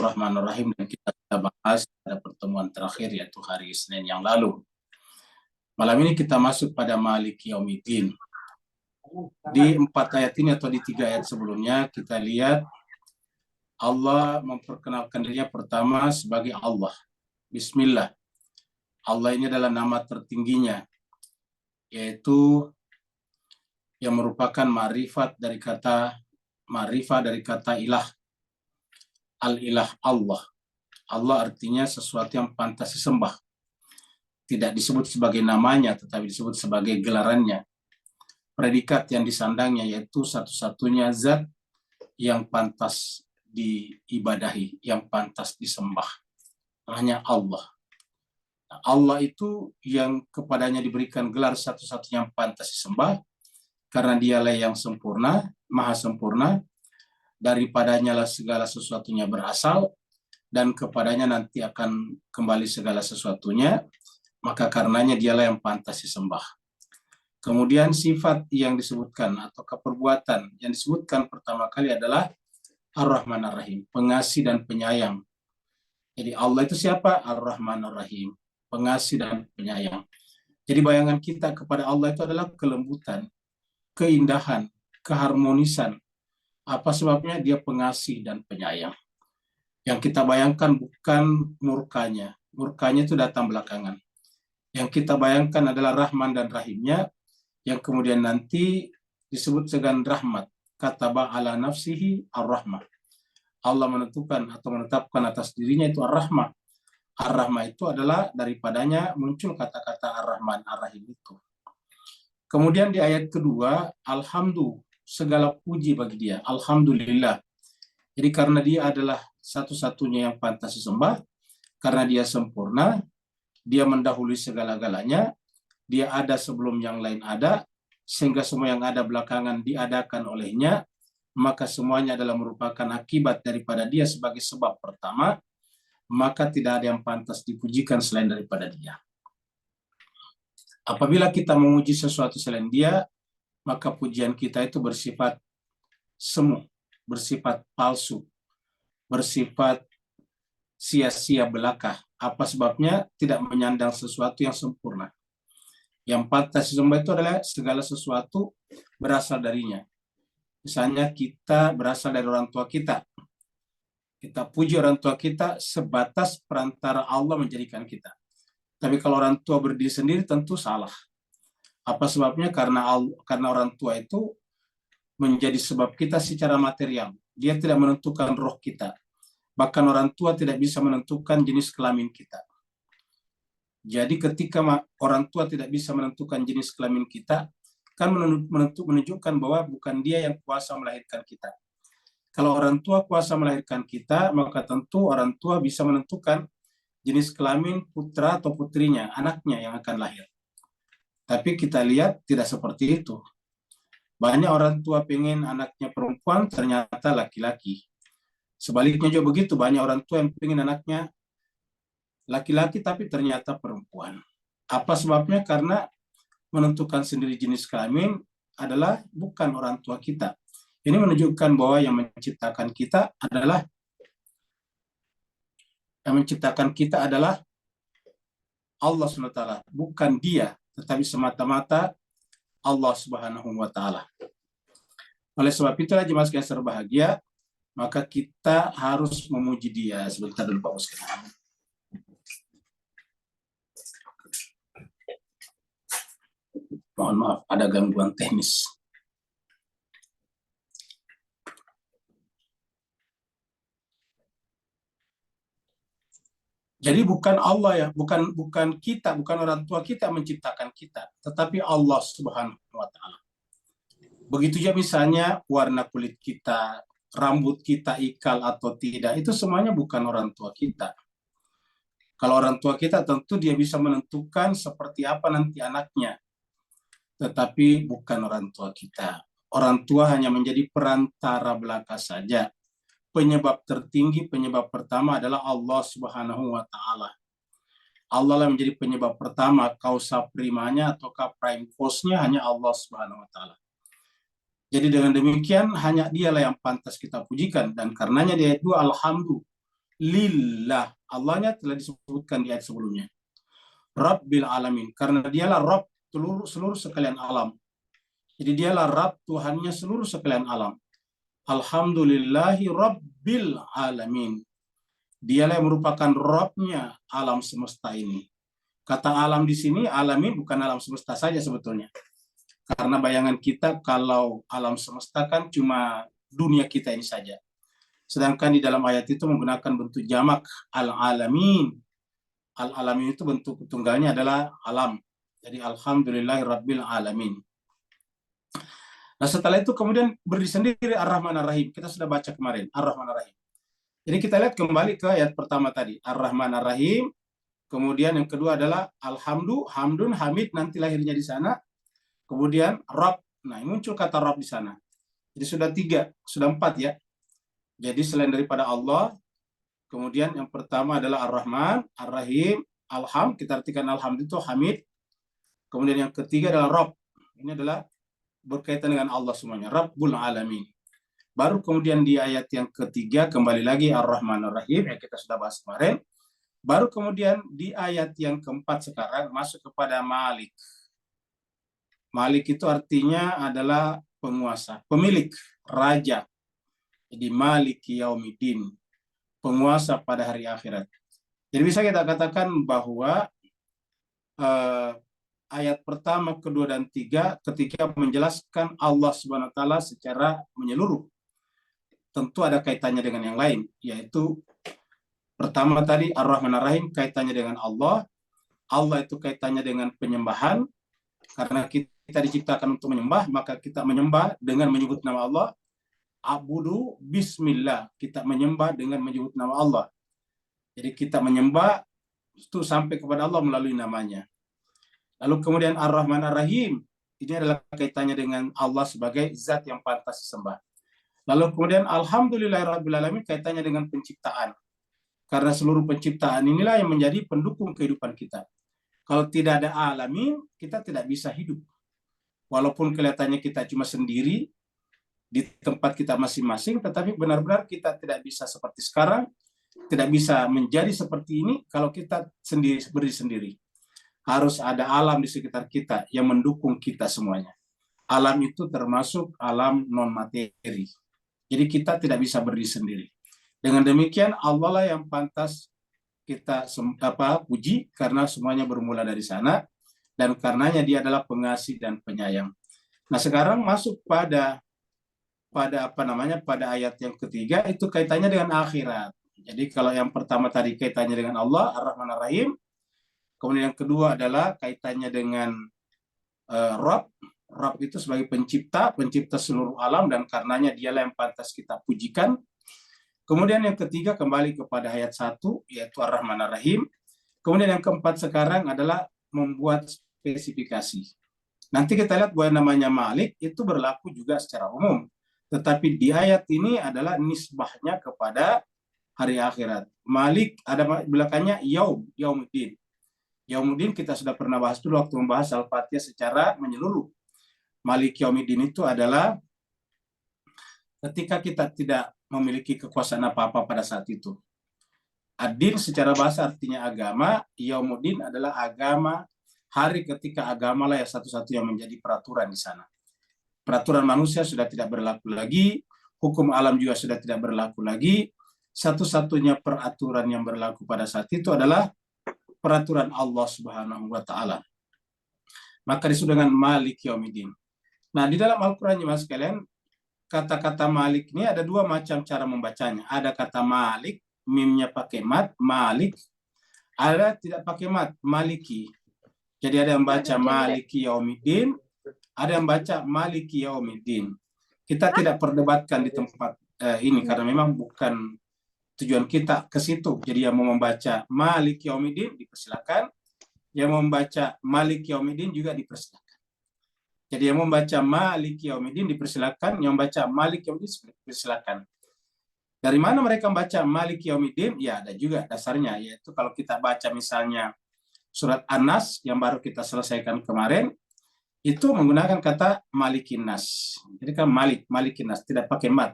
Bismillahirrahmanirrahim, dan kita bahas pada pertemuan terakhir yaitu hari Senin yang lalu. Malam ini kita masuk pada Maliki Yaumiddin. Di 4 ayat ini atau di 3 ayat sebelumnya kita lihat Allah memperkenalkan dirinya pertama sebagai Allah. Bismillah. Allah ini adalah nama tertingginya, yaitu yang merupakan ma'rifat dari kata ilah. Al-ilah Allah. Allah artinya sesuatu yang pantas disembah. Tidak disebut sebagai namanya, tetapi disebut sebagai gelarannya. Predikat yang disandangnya yaitu satu-satunya zat yang pantas diibadahi, yang pantas disembah. Hanya Allah. Nah, Allah itu yang kepadanya diberikan gelar satu-satunya yang pantas disembah, karena dialah yang sempurna, maha sempurna, daripadanya lah segala sesuatunya berasal, dan kepadanya nanti akan kembali segala sesuatunya, maka karenanya dialah yang pantas disembah. Kemudian sifat yang disebutkan atau keperbuatan yang disebutkan pertama kali adalah Ar-Rahman Ar-Rahim, pengasih dan penyayang. Jadi Allah itu siapa? Ar-Rahman Ar-Rahim, pengasih dan penyayang. Jadi bayangan kita kepada Allah itu adalah kelembutan, keindahan, keharmonisan. Apa sebabnya? Dia pengasih dan penyayang. Yang kita bayangkan bukan murkanya. Murkanya itu datang belakangan. Yang kita bayangkan adalah Rahman dan Rahimnya, yang kemudian nanti disebut dengan rahmat. Kataba ala nafsihi ar-rahmah. Allah menentukan atau menetapkan atas dirinya itu ar-rahmah. Ar-rahmah itu adalah daripadanya muncul kata-kata ar-Rahman ar-Rahim itu. Kemudian di ayat kedua, alhamdulillah, segala puji bagi dia, alhamdulillah. Jadi karena dia adalah satu-satunya yang pantas disembah, karena dia sempurna, dia mendahului segala-galanya, dia ada sebelum yang lain ada, sehingga semua yang ada belakangan diadakan olehnya, maka semuanya adalah merupakan akibat daripada dia sebagai sebab pertama, maka tidak ada yang pantas dipujikan selain daripada dia. Apabila kita memuji sesuatu selain dia, maka pujian kita itu bersifat semu, bersifat palsu, bersifat sia-sia belaka. Apa sebabnya? Tidak menyandang sesuatu yang sempurna. Yang pantas disembah itu adalah segala sesuatu berasal darinya. Misalnya kita berasal dari orang tua kita. Kita puji orang tua kita sebatas perantara Allah menjadikan kita. Tapi kalau orang tua berdiri sendiri tentu salah. Apa sebabnya? Karena orang tua itu menjadi sebab kita secara material. Dia tidak menentukan roh kita. Bahkan orang tua tidak bisa menentukan jenis kelamin kita. Jadi ketika orang tua tidak bisa menentukan jenis kelamin kita, kan menunjukkan bahwa bukan dia yang kuasa melahirkan kita. Kalau orang tua kuasa melahirkan kita, maka tentu orang tua bisa menentukan jenis kelamin putra atau putrinya, anaknya yang akan lahir. Tapi kita lihat tidak seperti itu. Banyak orang tua pengen anaknya perempuan, ternyata laki-laki. Sebaliknya juga begitu, banyak orang tua yang pengen anaknya laki-laki tapi ternyata perempuan. Apa sebabnya? Karena menentukan sendiri jenis kelamin adalah bukan orang tua kita. Ini menunjukkan bahwa yang menciptakan kita adalah Allah SWT, bukan dia, tetapi semata-mata Allah Subhanahu wa Ta'ala. Oleh sebab itulah jemaah sekalian berbahagia, maka kita harus memuji dia. Sebentar dulu Pak Ustaz. Mohon maaf, ada gangguan teknis. Jadi bukan Allah ya, bukan kita, bukan orang tua kita menciptakan kita, tetapi Allah Subhanahu wa Ta'ala. Begitu juga misalnya warna kulit kita, rambut kita ikal atau tidak, itu semuanya bukan orang tua kita. Kalau orang tua kita tentu dia bisa menentukan seperti apa nanti anaknya, tetapi bukan orang tua kita. Orang tua hanya menjadi perantara belaka saja. Penyebab tertinggi, penyebab pertama adalah Allah Subhanahu wa Ta'ala. Allah lah menjadi penyebab pertama, kausa primanya atau prime cause-nya hanya Allah Subhanahu wa Ta'ala. Jadi dengan demikian hanya dialah yang pantas kita pujikan, dan karenanya dia itu alhamdulillah, lillah. Allahnya telah disebutkan di ayat sebelumnya. Rabbil alamin, karena dialah Rabb seluruh sekalian alam. Jadi dialah Rabb, Tuhannya seluruh sekalian alam. Alhamdulillahi Rabbil alamin. Dialah yang merupakan Rabbnya alam semesta ini. Kata alam di sini, alamin bukan alam semesta saja sebetulnya. Karena bayangan kita kalau alam semesta kan cuma dunia kita ini saja. Sedangkan di dalam ayat itu menggunakan bentuk jamak al-alamin. Al-alamin itu bentuk tunggalnya adalah alam. Jadi alhamdulillahi rabbil alamin. Nah setelah itu kemudian berdiri sendiri Ar-Rahman Ar-Rahim. Kita sudah baca kemarin Ar-Rahman Ar-Rahim. Jadi kita lihat kembali ke ayat pertama tadi, Ar-Rahman Ar-Rahim. Kemudian yang kedua adalah Hamdun, Hamid, nanti lahirnya di sana. Kemudian Rabb. Nah, muncul kata Rabb di sana. Jadi sudah 4 ya. Jadi selain daripada Allah, kemudian yang pertama adalah Ar-Rahman, Ar-Rahim, Alham, kita artikan Alham itu Hamid. Kemudian yang ketiga adalah Rabb. Ini adalah berkaitan dengan Allah semuanya, Rabbul Alamin. Baru kemudian di ayat yang ketiga kembali lagi Ar-Rahman Ar-Rahim yang kita sudah bahas kemarin. Baru kemudian di ayat yang keempat sekarang masuk kepada Malik. Malik itu artinya adalah penguasa, pemilik, raja. Jadi Malik Yaumiddin, penguasa pada hari akhirat. Jadi bisa kita katakan bahwa ayat pertama, kedua, dan tiga ketika menjelaskan Allah Subhanahu wa taala secara menyeluruh. Tentu ada kaitannya dengan yang lain, yaitu pertama tadi Ar-Rahman Ar-Rahim kaitannya dengan Allah. Allah itu kaitannya dengan penyembahan, karena kita diciptakan untuk menyembah, maka kita menyembah dengan menyebut nama Allah. Abudu bismillah, kita menyembah dengan menyebut nama Allah. Jadi kita menyembah itu sampai kepada Allah melalui namanya. Lalu kemudian Ar-Rahman Ar-Rahim, ini adalah kaitannya dengan Allah sebagai zat yang pantas disembah. Lalu kemudian Alhamdulillahirrabbilalamin kaitannya dengan penciptaan. Karena seluruh penciptaan inilah yang menjadi pendukung kehidupan kita. Kalau tidak ada alamin, kita tidak bisa hidup. Walaupun kelihatannya kita cuma sendiri di tempat kita masing-masing, tetapi benar-benar kita tidak bisa seperti sekarang, tidak bisa menjadi seperti ini kalau kita berdiri sendiri. Harus ada alam di sekitar kita yang mendukung kita semuanya. Alam itu termasuk alam non-materi. Jadi kita tidak bisa berdiri sendiri. Dengan demikian Allah lah yang pantas kita puji karena semuanya bermula dari sana dan karenanya dia adalah pengasih dan penyayang. Nah, sekarang masuk pada ayat yang ketiga itu kaitannya dengan akhirat. Jadi kalau yang pertama tadi kaitannya dengan Allah Ar-Rahman Ar-Rahim, kemudian yang kedua adalah kaitannya dengan Rabb. Rabb itu sebagai pencipta seluruh alam dan karenanya dialah yang pantas kita pujikan. Kemudian yang ketiga kembali kepada ayat 1 yaitu Ar-Rahman Ar-Rahim. Kemudian yang keempat sekarang adalah membuat spesifikasi. Nanti kita lihat bahwa namanya Malik itu berlaku juga secara umum. Tetapi di ayat ini adalah nisbahnya kepada hari akhirat. Malik ada belakangnya Yaumuddin. Yaumuddin kita sudah pernah bahas dulu waktu membahas Al-Fatihah secara menyeluruh. Malik Yaumiddin itu adalah ketika kita tidak memiliki kekuasaan apa-apa pada saat itu. Ad-din secara bahasa artinya agama, Yaumuddin adalah agama, hari ketika agama lah yang satu-satu yang menjadi peraturan di sana. Peraturan manusia sudah tidak berlaku lagi, hukum alam juga sudah tidak berlaku lagi. Satu-satunya peraturan yang berlaku pada saat itu adalah peraturan Allah Subhanahu wa taala. Maka disebut dengan Malik Yaumiddin. Nah, di dalam Al-Qur'an Mas sekalian, kata-kata Malik ini ada dua macam cara membacanya. Ada kata Malik, mimnya pakai mat, Malik. Ada tidak pakai mat, Maliki. Jadi ada yang baca Maliki Yaumiddin, ada yang baca Maliki Yaumiddin. Kita tidak perdebatkan di tempat ini karena memang bukan tujuan kita ke situ. Jadi yang mau membaca Maliki Yaumiddin dipersilakan, yang mau membaca Maliki Yaumiddin juga dipersilakan. Jadi yang membaca Maliki Yaumiddin dipersilakan, yang membaca Maliki Yaumiddin dipersilakan. Dari mana mereka membaca Maliki Yaumiddin? Ya ada juga dasarnya, yaitu kalau kita baca misalnya surat An-Nas yang baru kita selesaikan kemarin, itu menggunakan kata Malikin Nas. Jadi kan Malikin Nas, tidak pakai mat.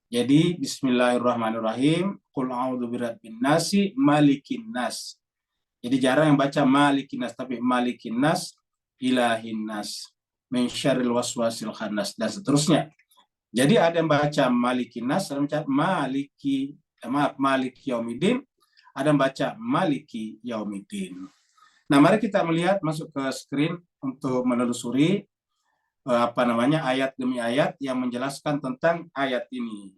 Jadi Bismillahirrahmanirrahim. qul a'udzu birabbin nasi malikin nas. Jadi jarang yang baca malikin nas, tapi malikin nas, ilahin nas, min syarril waswasil khannas, dan seterusnya. Jadi ada yang baca malikin nas, ada yang baca maliki yaumiddin, ada yang baca maliki yaumiddin. Nah, mari kita melihat, masuk ke screen untuk menelusuri ayat demi ayat yang menjelaskan tentang ayat ini.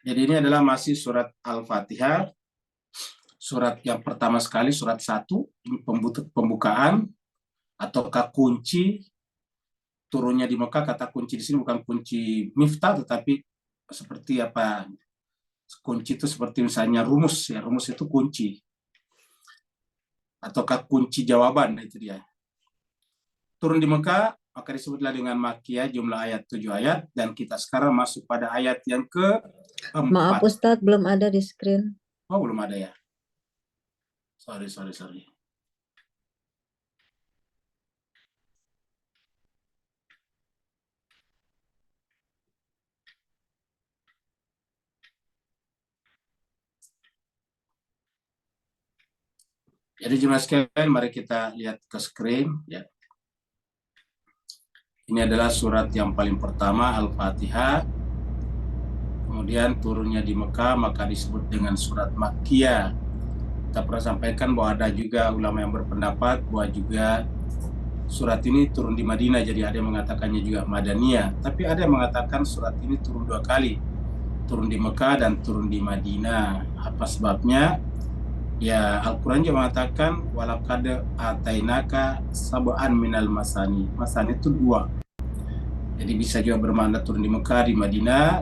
Jadi ini adalah masih surat Al-Fatihah, surat yang pertama sekali, surat 1, ini pembukaan ataukah kunci. Turunnya di Mekah, kata kunci di sini bukan kunci miftah, tetapi seperti apa, kunci itu seperti misalnya rumus, ya rumus itu kunci, ataukah kunci jawaban, itu dia. Turun di Mekah, maka disebutlah dengan Makkiyah, jumlah ayat 7 ayat, dan kita sekarang masuk pada ayat yang ke-4. Maaf Ustadz, belum ada di screen. Oh, belum ada ya. Sorry. Jadi jemaah sekalian, mari kita lihat ke screen ya. Ini adalah surat yang paling pertama, Al-Fatihah. Kemudian turunnya di Mekah, maka disebut dengan surat Makkiyah. Kita pernah sampaikan bahwa ada juga ulama yang berpendapat bahwa juga surat ini turun di Madinah, jadi ada yang mengatakannya juga Madaniyah. Tapi ada yang mengatakan surat ini turun 2 kali, turun di Mekah dan turun di Madinah. Apa sebabnya? Ya, Al-Quran juga mengatakan walaqad atainaka sab'an minal masani. Masani itu 2. Jadi bisa juga bermakna turun di Mekah, di Madinah,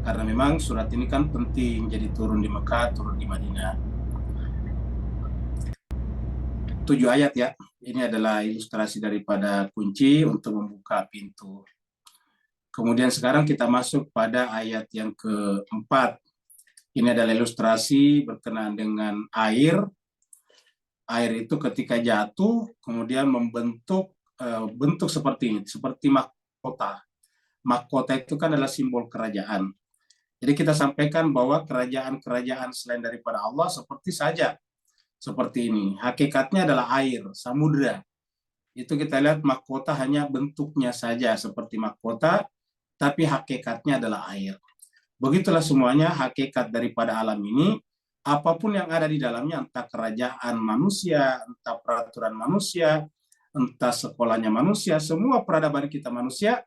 karena memang surat ini kan penting, jadi turun di Mekah, turun di Madinah. 7 ayat ya. Ini adalah ilustrasi daripada kunci untuk membuka pintu. Kemudian sekarang kita masuk pada ayat yang ke-4. Ini adalah ilustrasi berkenaan dengan air. Air itu ketika jatuh, kemudian membentuk bentuk seperti ini, seperti mahkota. Mahkota itu kan adalah simbol kerajaan. Jadi kita sampaikan bahwa kerajaan-kerajaan selain daripada Allah seperti ini. Hakikatnya adalah air, samudra. Itu kita lihat mahkota hanya bentuknya saja seperti mahkota, tapi hakikatnya adalah air. Begitulah semuanya hakikat daripada alam ini, apapun yang ada di dalamnya, entah kerajaan manusia, entah peraturan manusia, entah sekolahnya manusia, semua peradaban kita manusia,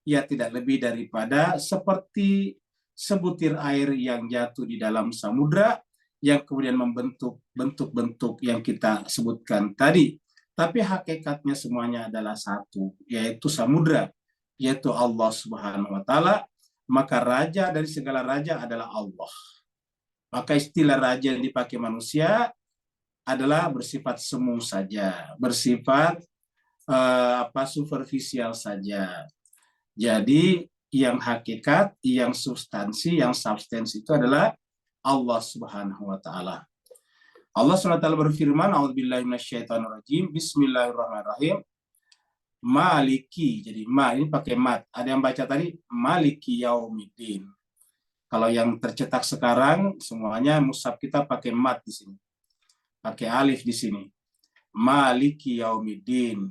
ya tidak lebih daripada seperti sebutir air yang jatuh di dalam samudra, yang kemudian membentuk bentuk-bentuk yang kita sebutkan tadi. Tapi hakikatnya semuanya adalah satu, yaitu samudra, yaitu Allah Subhanahu wa Ta'ala. Maka raja dari segala raja adalah Allah. Maka istilah raja yang dipakai manusia adalah bersifat semu saja, bersifat superficial saja. Jadi yang hakikat, yang substansi, yang substansi itu adalah Allah Subhanahu wa Ta'ala. Allah Subhanahu wa Ta'ala berfirman, a'udzubillahi minasyaitonirrajim, bismillahirrahmanirrahim. Maliki, jadi ma ini pakai mat. Ada yang baca tadi maliki yaumiddin. Kalau yang tercetak sekarang semuanya mushaf kita pakai mat di sini, pakai alif di sini. Maliki yaumiddin.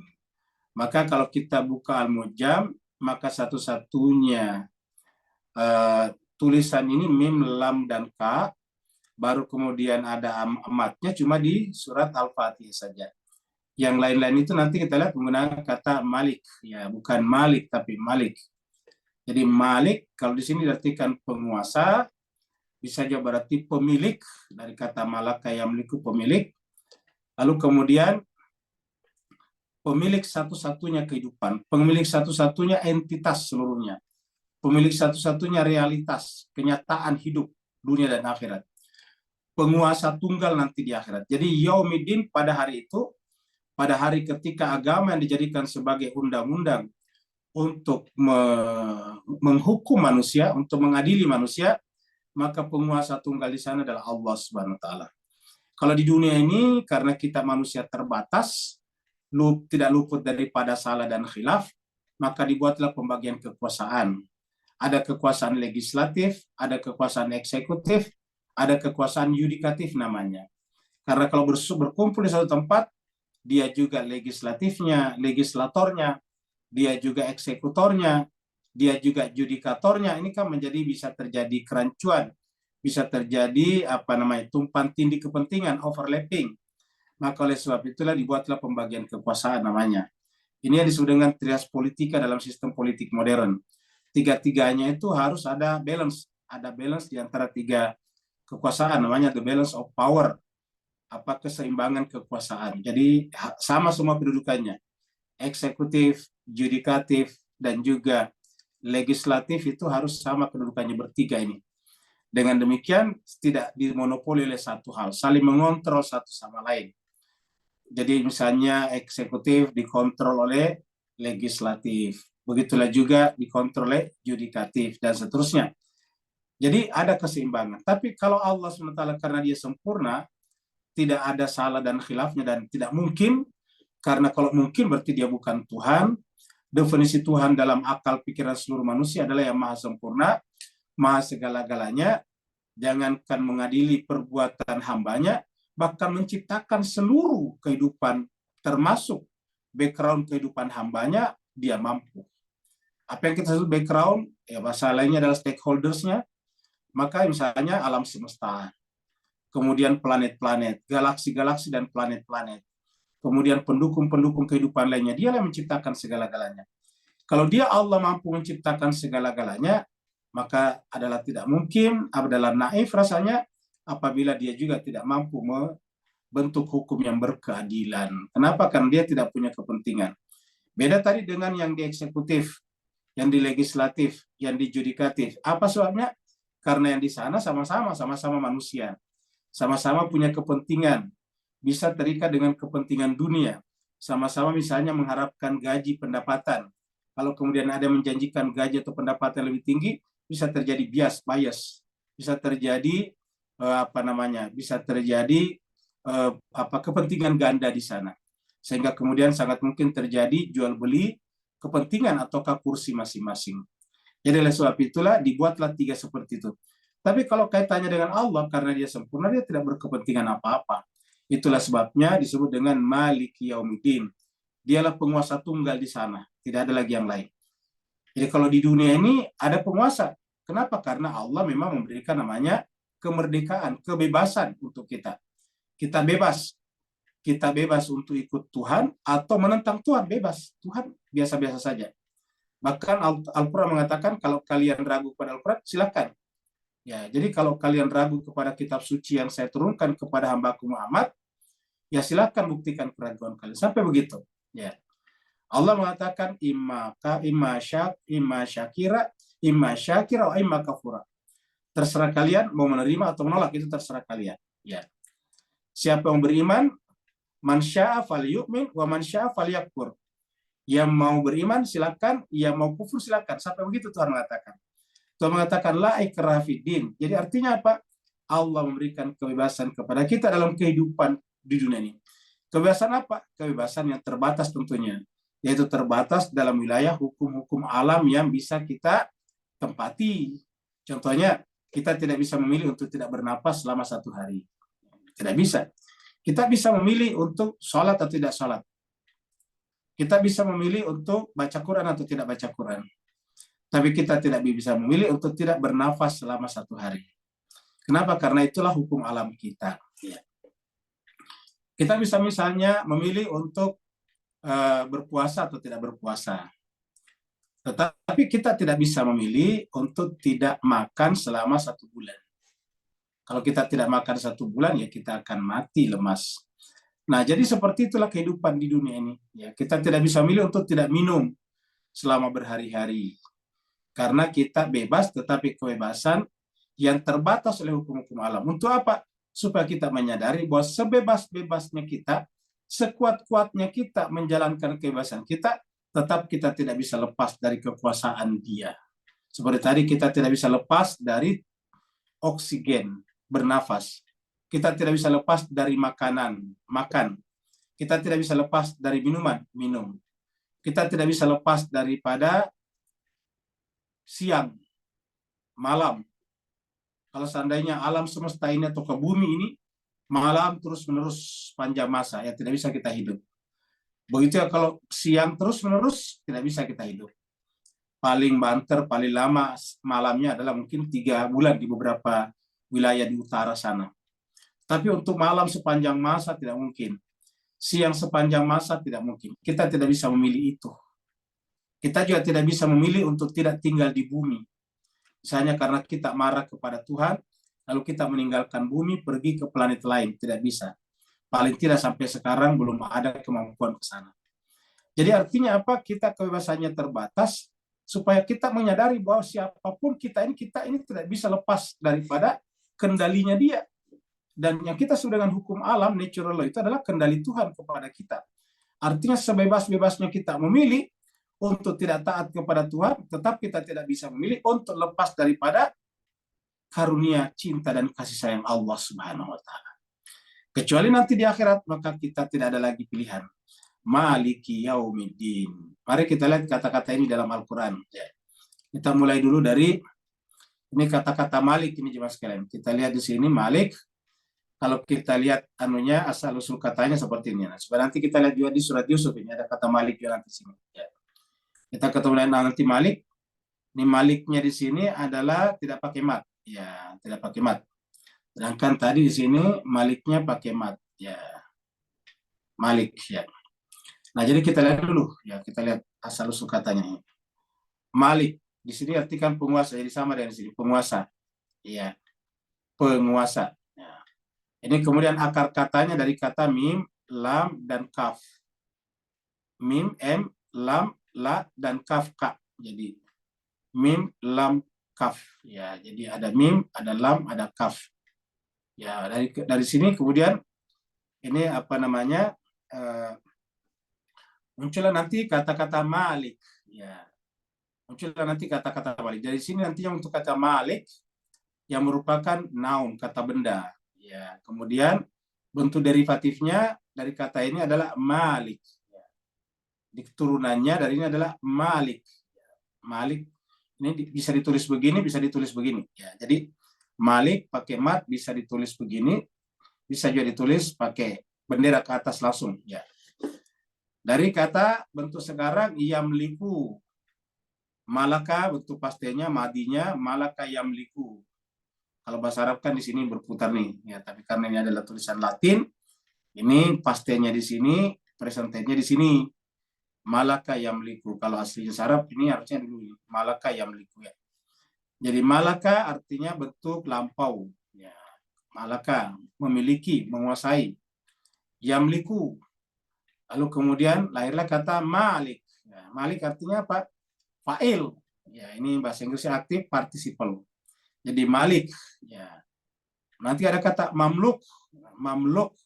Maka kalau kita buka Al-Mu'jam, maka satu-satunya tulisan ini mim, lam, dan ka, baru kemudian ada matnya cuma di surat Al-Fatihah saja. Yang lain-lain itu nanti kita lihat menggunakan kata malik, ya bukan malik tapi malik. Jadi malik kalau di sini diartikan penguasa, bisa juga berarti pemilik, dari kata malaka yang memiliki pemilik. Lalu kemudian pemilik satu-satunya kehidupan, pemilik satu-satunya entitas seluruhnya, pemilik satu-satunya realitas, kenyataan hidup dunia dan akhirat. Penguasa tunggal nanti di akhirat. Jadi yaumiddin pada hari itu, pada hari ketika agama yang dijadikan sebagai undang-undang untuk menghukum manusia, untuk mengadili manusia, maka penguasa tunggal di sana adalah Allah Subhanahu wa Ta'ala. Kalau di dunia ini, karena kita manusia terbatas, tidak luput daripada salah dan khilaf, maka dibuatlah pembagian kekuasaan. Ada kekuasaan legislatif, ada kekuasaan eksekutif, ada kekuasaan yudikatif namanya. Karena kalau berkumpul di satu tempat, dia juga legislatifnya, legislatornya, dia juga eksekutornya, dia juga judikatornya. Ini kan menjadi bisa terjadi kerancuan, bisa terjadi tumpang tindih kepentingan, overlapping. Maka oleh sebab itulah dibuatlah pembagian kekuasaan namanya. Ini yang disebut dengan trias politika dalam sistem politik modern. Tiga-tiganya itu harus ada balance di antara tiga kekuasaan, namanya the balance of power, keseimbangan kekuasaan. Jadi sama semua kedudukannya, eksekutif, yudikatif, dan juga legislatif itu harus sama kedudukannya bertiga ini. Dengan demikian tidak dimonopoli oleh satu hal, saling mengontrol satu sama lain. Jadi misalnya eksekutif dikontrol oleh legislatif, begitulah juga dikontrol oleh yudikatif, dan seterusnya. Jadi ada keseimbangan. Tapi kalau Allah SWT karena dia sempurna, tidak ada salah dan khilafnya, dan tidak mungkin, karena kalau mungkin berarti dia bukan Tuhan. Definisi Tuhan dalam akal pikiran seluruh manusia adalah yang maha sempurna, maha segala-galanya, jangankan mengadili perbuatan hambanya, bahkan menciptakan seluruh kehidupan, termasuk background kehidupan hambanya, dia mampu. Apa yang kita sebut background, ya bahasa lainnya adalah stakeholders-nya, maka misalnya alam semesta, kemudian planet-planet, galaksi-galaksi dan planet-planet, kemudian pendukung-pendukung kehidupan lainnya, dia yang menciptakan segala-galanya. Kalau dia Allah mampu menciptakan segala-galanya, maka adalah tidak mungkin, adalah naif rasanya, apabila dia juga tidak mampu membentuk hukum yang berkeadilan. Kenapa? Karena dia tidak punya kepentingan. Beda tadi dengan yang di eksekutif, yang di legislatif, yang di judikatif. Apa sebabnya? Karena yang di sana sama-sama manusia. Sama-sama punya kepentingan. Bisa terikat dengan kepentingan dunia. Sama-sama misalnya mengharapkan gaji pendapatan. Kalau kemudian ada yang menjanjikan gaji atau pendapatan lebih tinggi, bisa terjadi bias, bisa terjadi bisa terjadi kepentingan ganda di sana, sehingga kemudian sangat mungkin terjadi jual beli kepentingan ataukah kursi masing-masing. Jadi oleh sebab itulah dibuatlah tiga seperti itu. Tapi kalau kaitannya dengan Allah, karena dia sempurna, dia tidak berkepentingan apa-apa. Itulah sebabnya disebut dengan Maliki Yaumiddin. Dialah penguasa tunggal di sana, tidak ada lagi yang lain. Jadi kalau di dunia ini ada penguasa. Kenapa? Karena Allah memang memberikan namanya kemerdekaan, kebebasan untuk kita. Kita bebas. Kita bebas untuk ikut Tuhan atau menentang Tuhan, bebas. Tuhan biasa-biasa saja. Bahkan Al-Quran mengatakan kalau kalian ragu kepada Al-Quran, silakan. Ya, jadi kalau kalian ragu kepada kitab suci yang saya turunkan kepada hambaku Muhammad, ya silakan buktikan keraguan kalian. Sampai begitu. Ya. Allah mengatakan imma syakira, imma kafura. Terserah kalian mau menerima atau menolak, itu terserah kalian. Ya. Siapa yang beriman, man syaa falyu'min wa man syaa falyakfur. Yang mau beriman silakan, yang mau kufur silakan. Sampai begitu Tuhan mengatakan. Tuhan mengatakan la ikraha fiddin. Jadi artinya apa? Allah memberikan kebebasan kepada kita dalam kehidupan di dunia ini. Kebebasan apa? Kebebasan yang terbatas tentunya. Yaitu terbatas dalam wilayah hukum-hukum alam yang bisa kita tempati. Contohnya, kita tidak bisa memilih untuk tidak bernapas selama 1 hari. Tidak bisa. Kita bisa memilih untuk sholat atau tidak sholat. Kita bisa memilih untuk baca Quran atau tidak baca Quran. Tapi kita tidak bisa memilih untuk tidak bernafas selama 1 hari. Kenapa? Karena itulah hukum alam kita. Ya. Kita bisa misalnya memilih untuk berpuasa atau tidak berpuasa. Tetapi kita tidak bisa memilih untuk tidak makan selama 1 bulan. Kalau kita tidak makan 1 bulan, ya kita akan mati lemas. Nah, jadi seperti itulah kehidupan di dunia ini. Ya, kita tidak bisa memilih untuk tidak minum selama berhari-hari. Karena kita bebas, tetapi kebebasan yang terbatas oleh hukum-hukum alam. Untuk apa? Supaya kita menyadari bahwa sebebas-bebasnya kita, sekuat-kuatnya kita menjalankan kebebasan kita, tetap kita tidak bisa lepas dari kekuasaan Dia. Seperti tadi kita tidak bisa lepas dari oksigen, bernafas. Kita tidak bisa lepas dari makanan, makan. Kita tidak bisa lepas dari minuman, minum. Kita tidak bisa lepas daripada siang, malam. Kalau seandainya alam semesta ini atau ke bumi ini malam terus-menerus panjang masa, ya tidak bisa kita hidup. Begitu ya kalau siang terus-menerus tidak bisa kita hidup. Paling banter, paling lama malamnya adalah mungkin 3 bulan di beberapa wilayah di utara sana. Tapi untuk malam sepanjang masa tidak mungkin. Siang sepanjang masa tidak mungkin. Kita tidak bisa memilih itu. Kita juga tidak bisa memilih untuk tidak tinggal di bumi. Misalnya karena kita marah kepada Tuhan, lalu kita meninggalkan bumi pergi ke planet lain. Tidak bisa. Paling tidak sampai sekarang belum ada kemampuan ke sana. Jadi artinya apa? Kita kebebasannya terbatas, supaya kita menyadari bahwa siapapun kita ini tidak bisa lepas daripada kendalinya dia. Dan yang kita sudah dengan hukum alam, natural law, itu adalah kendali Tuhan kepada kita. Artinya sebebas-bebasnya kita memilih untuk tidak taat kepada Tuhan, tetap kita tidak bisa memilih untuk lepas daripada karunia, cinta, dan kasih sayang Allah Subhanahu wa Ta'ala. Kecuali nanti di akhirat, maka kita tidak ada lagi pilihan. Maliki yaumiddin. Mari kita lihat kata-kata ini dalam Al-Quran. Kita mulai dulu dari ini kata-kata Malik ini jemaah sekalian. Kita lihat di sini Malik. Kalau kita lihat anunya asal usul katanya seperti ini. Nah, supaya nanti kita lihat juga di surat Yusuf ini ada kata Malik juga nanti sini. Ya. Kita ketemu nanti Malik. Ini Maliknya di sini adalah tidak pakai mat. Ya, tidak pakai mat. Sedangkan tadi di sini Maliknya pakai mat. Ya. Malik ya. Nah, jadi kita lihat dulu ya, kita lihat asal usul katanya. Malik di sini artikan penguasa, jadi sama dengan di sini penguasa. Iya. Penguasa. Ya. Ini kemudian akar katanya dari kata mim, lam dan kaf. Mim, m, lam, la dan kaf ka. Jadi mim, lam, kaf. Ya, jadi ada mim, ada lam, ada kaf. Ya, dari sini kemudian ini apa namanya? Muncullah nanti kata-kata Malik. Ya. Muncullah nanti kata-kata Malik. Dari sini nantinya untuk kata Malik yang merupakan noun, kata benda. Ya. Kemudian bentuk derivatifnya dari kata ini adalah Malik. Ya. Di keturunannya dari ini adalah Malik. Ya. Malik ini bisa ditulis begini, bisa ditulis begini. Ya. Jadi Malik pakai mat bisa ditulis begini, bisa juga ditulis pakai bendera ke atas langsung. Ya. Dari kata bentuk sekarang yamliku. Malaka bentuk pastinya madinya malaka yamliku. Kalau bahasa Arab kan di sini berputar nih, ya. Tapi karena ini adalah tulisan Latin, ini pastinya di sini, present tense-nya di sini. Malaka yamliku. Kalau aslinya Arab ini harusnya dulu malaka yamliku ya. Jadi malaka artinya bentuk lampau. Ya. Malaka memiliki, menguasai. Yamliku. Lalu kemudian lahirlah kata Malik. Ya, Malik artinya apa? Fa'il. Ya, ini bahasa Inggrisnya aktif participle. Jadi Malik. Ya. Nanti ada kata mamluk. Mamluk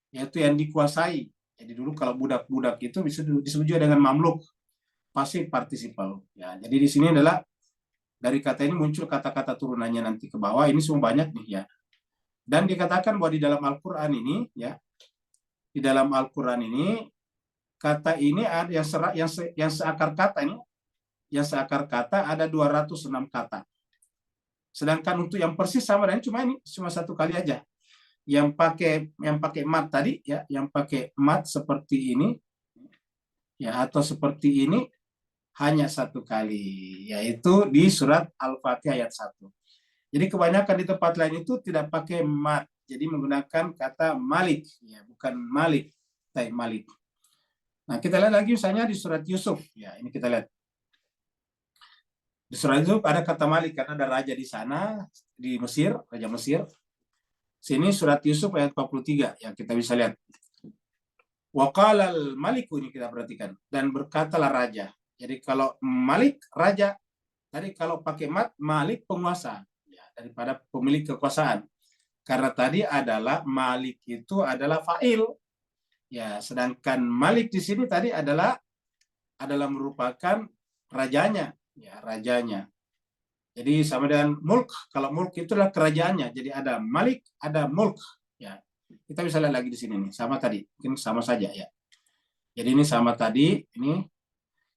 yaitu yang dikuasai. Jadi dulu kalau budak-budak itu bisa disebut juga dengan mamluk. Pasif participle. Ya, jadi di sini adalah dari kata ini muncul kata-kata turunannya nanti ke bawah. Ini semua banyak nih ya. Dan dikatakan bahwa di dalam Al-Qur'an ini ya, di dalam Al-Quran ini kata ini ada yang seakar kata ini, yang seakar kata ada 206 kata. Sedangkan untuk yang persis sama dengan cuma satu kali aja. Yang pakai mat tadi ya, yang pakai mat seperti ini ya atau seperti ini hanya satu kali, yaitu di surat Al-Fatihah ayat 1. Jadi kebanyakan di tempat lain itu tidak pakai mat. Jadi menggunakan kata Malik, ya bukan Malik, tapi Malik. Nah kita lihat lagi misalnya di surat Yusuf, ya ini kita lihat. Di surat Yusuf ada kata Malik karena ada raja di sana di Mesir, raja Mesir. Sini surat Yusuf ayat 43 yang kita bisa lihat. Waqalal Maliku ini kita perhatikan dan berkatalah raja. Jadi kalau Malik raja, tadi kalau pakai mat Malik penguasa, ya daripada pemilik kekuasaan. Karena tadi adalah Malik itu adalah fa'il. Ya, sedangkan Malik di sini tadi adalah merupakan rajanya, ya, rajanya. Jadi sama dengan mulk, kalau mulk itu adalah kerajaannya. Jadi ada Malik, ada mulk, ya. Kita bisa lihat lagi di sini nih, sama tadi, mungkin sama saja ya. Jadi ini sama tadi, ini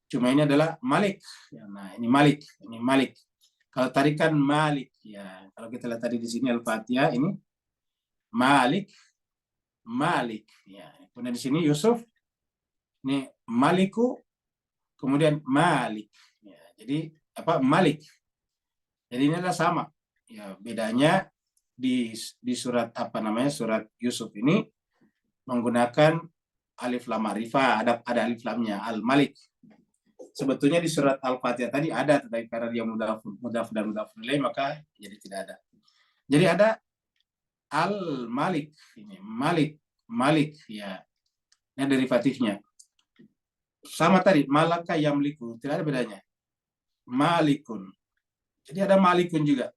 Cuma ini adalah Malik. Ya, nah, ini Malik, ini Malik. Kalau tadi kan Malik, ya. Kalau kita lihat tadi di sini Al-Fatihah ini Malik, Malik. Ya. Kemudian di sini Yusuf, ini Maliku, kemudian Malik. Ya, jadi apa Malik. Jadi ini adalah sama. Ya, bedanya di surat apa namanya surat Yusuf ini menggunakan alif lam ma'rifah, ada alif lamnya Al-Malik. Sebetulnya di surat Al-Fatihah tadi ada, tetapi karena dia mudhaf dan mudhaf ilaih maka jadi tidak ada. Jadi ada Al-Malik, ini Malik, Malik ya. Ini derivatifnya. Sama tadi, malaka yamliku, tidak ada bedanya. Malikun. Jadi ada malikun juga.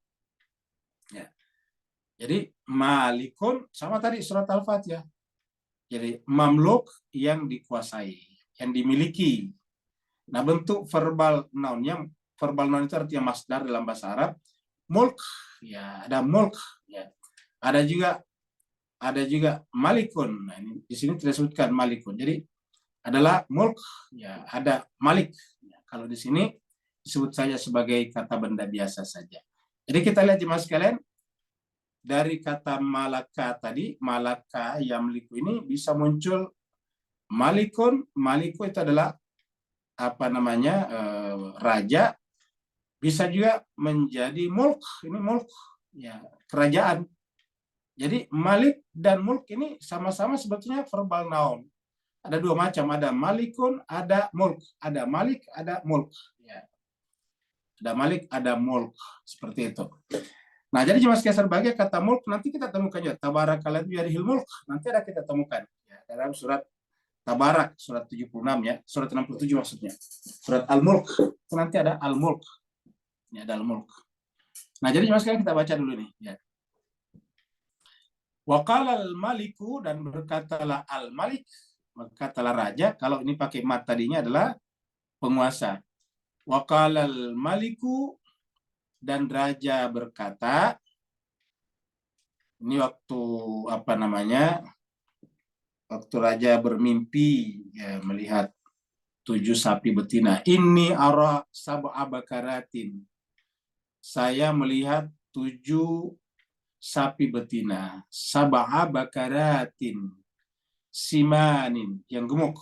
Ya. Jadi malikun sama tadi surat Al-Fatihah. Jadi mamluk yang dikuasai, yang dimiliki. Nah, bentuk verbal noun itu artinya masdar dalam bahasa Arab. Mulk, ya ada mulk, ya. Ada juga malikun. Nah, ini di sini tidak disebutkan malikun. Jadi adalah mulk, ya ada malik. Ya, kalau di sini disebut saja sebagai kata benda biasa saja. Jadi kita lihat jemaah sekalian, dari kata malaka tadi, malaka yamliku ini bisa muncul malikun. Maliku itu adalah apa namanya raja, bisa juga menjadi mulk, ini mulk ya kerajaan. Jadi malik dan mulk ini sama-sama sebetulnya verbal noun. Ada dua macam, ada malikun, ada mulk, ada malik, ada mulk. Ya. Ada malik, ada mulk, seperti itu. Nah, jadi cuma sekian sebagai kata mulk nanti kita temukan ya tabarakalladzi biyadihil mulk, nanti ada kita temukan ya dalam surat Tabarak, surat 76 ya, surat 67 maksudnya. Surat Al-Mulk, itu nanti ada Al-Mulk. Ya, ada Al-Mulk. Nah, jadi sekarang kita baca dulu nih. Ya. Wa qala al-maliku, dan berkatalah al-malik, berkatalah raja. Kalau ini pakai mat tadinya adalah penguasa. Wa qala al-maliku, dan raja berkata, ini waktu apa namanya? Waktu raja bermimpi ya, melihat 7 sapi betina. Inni ara sab'a bakaratin. Saya melihat 7 sapi betina. Sab'a bakaratin. Simanin, yang gemuk.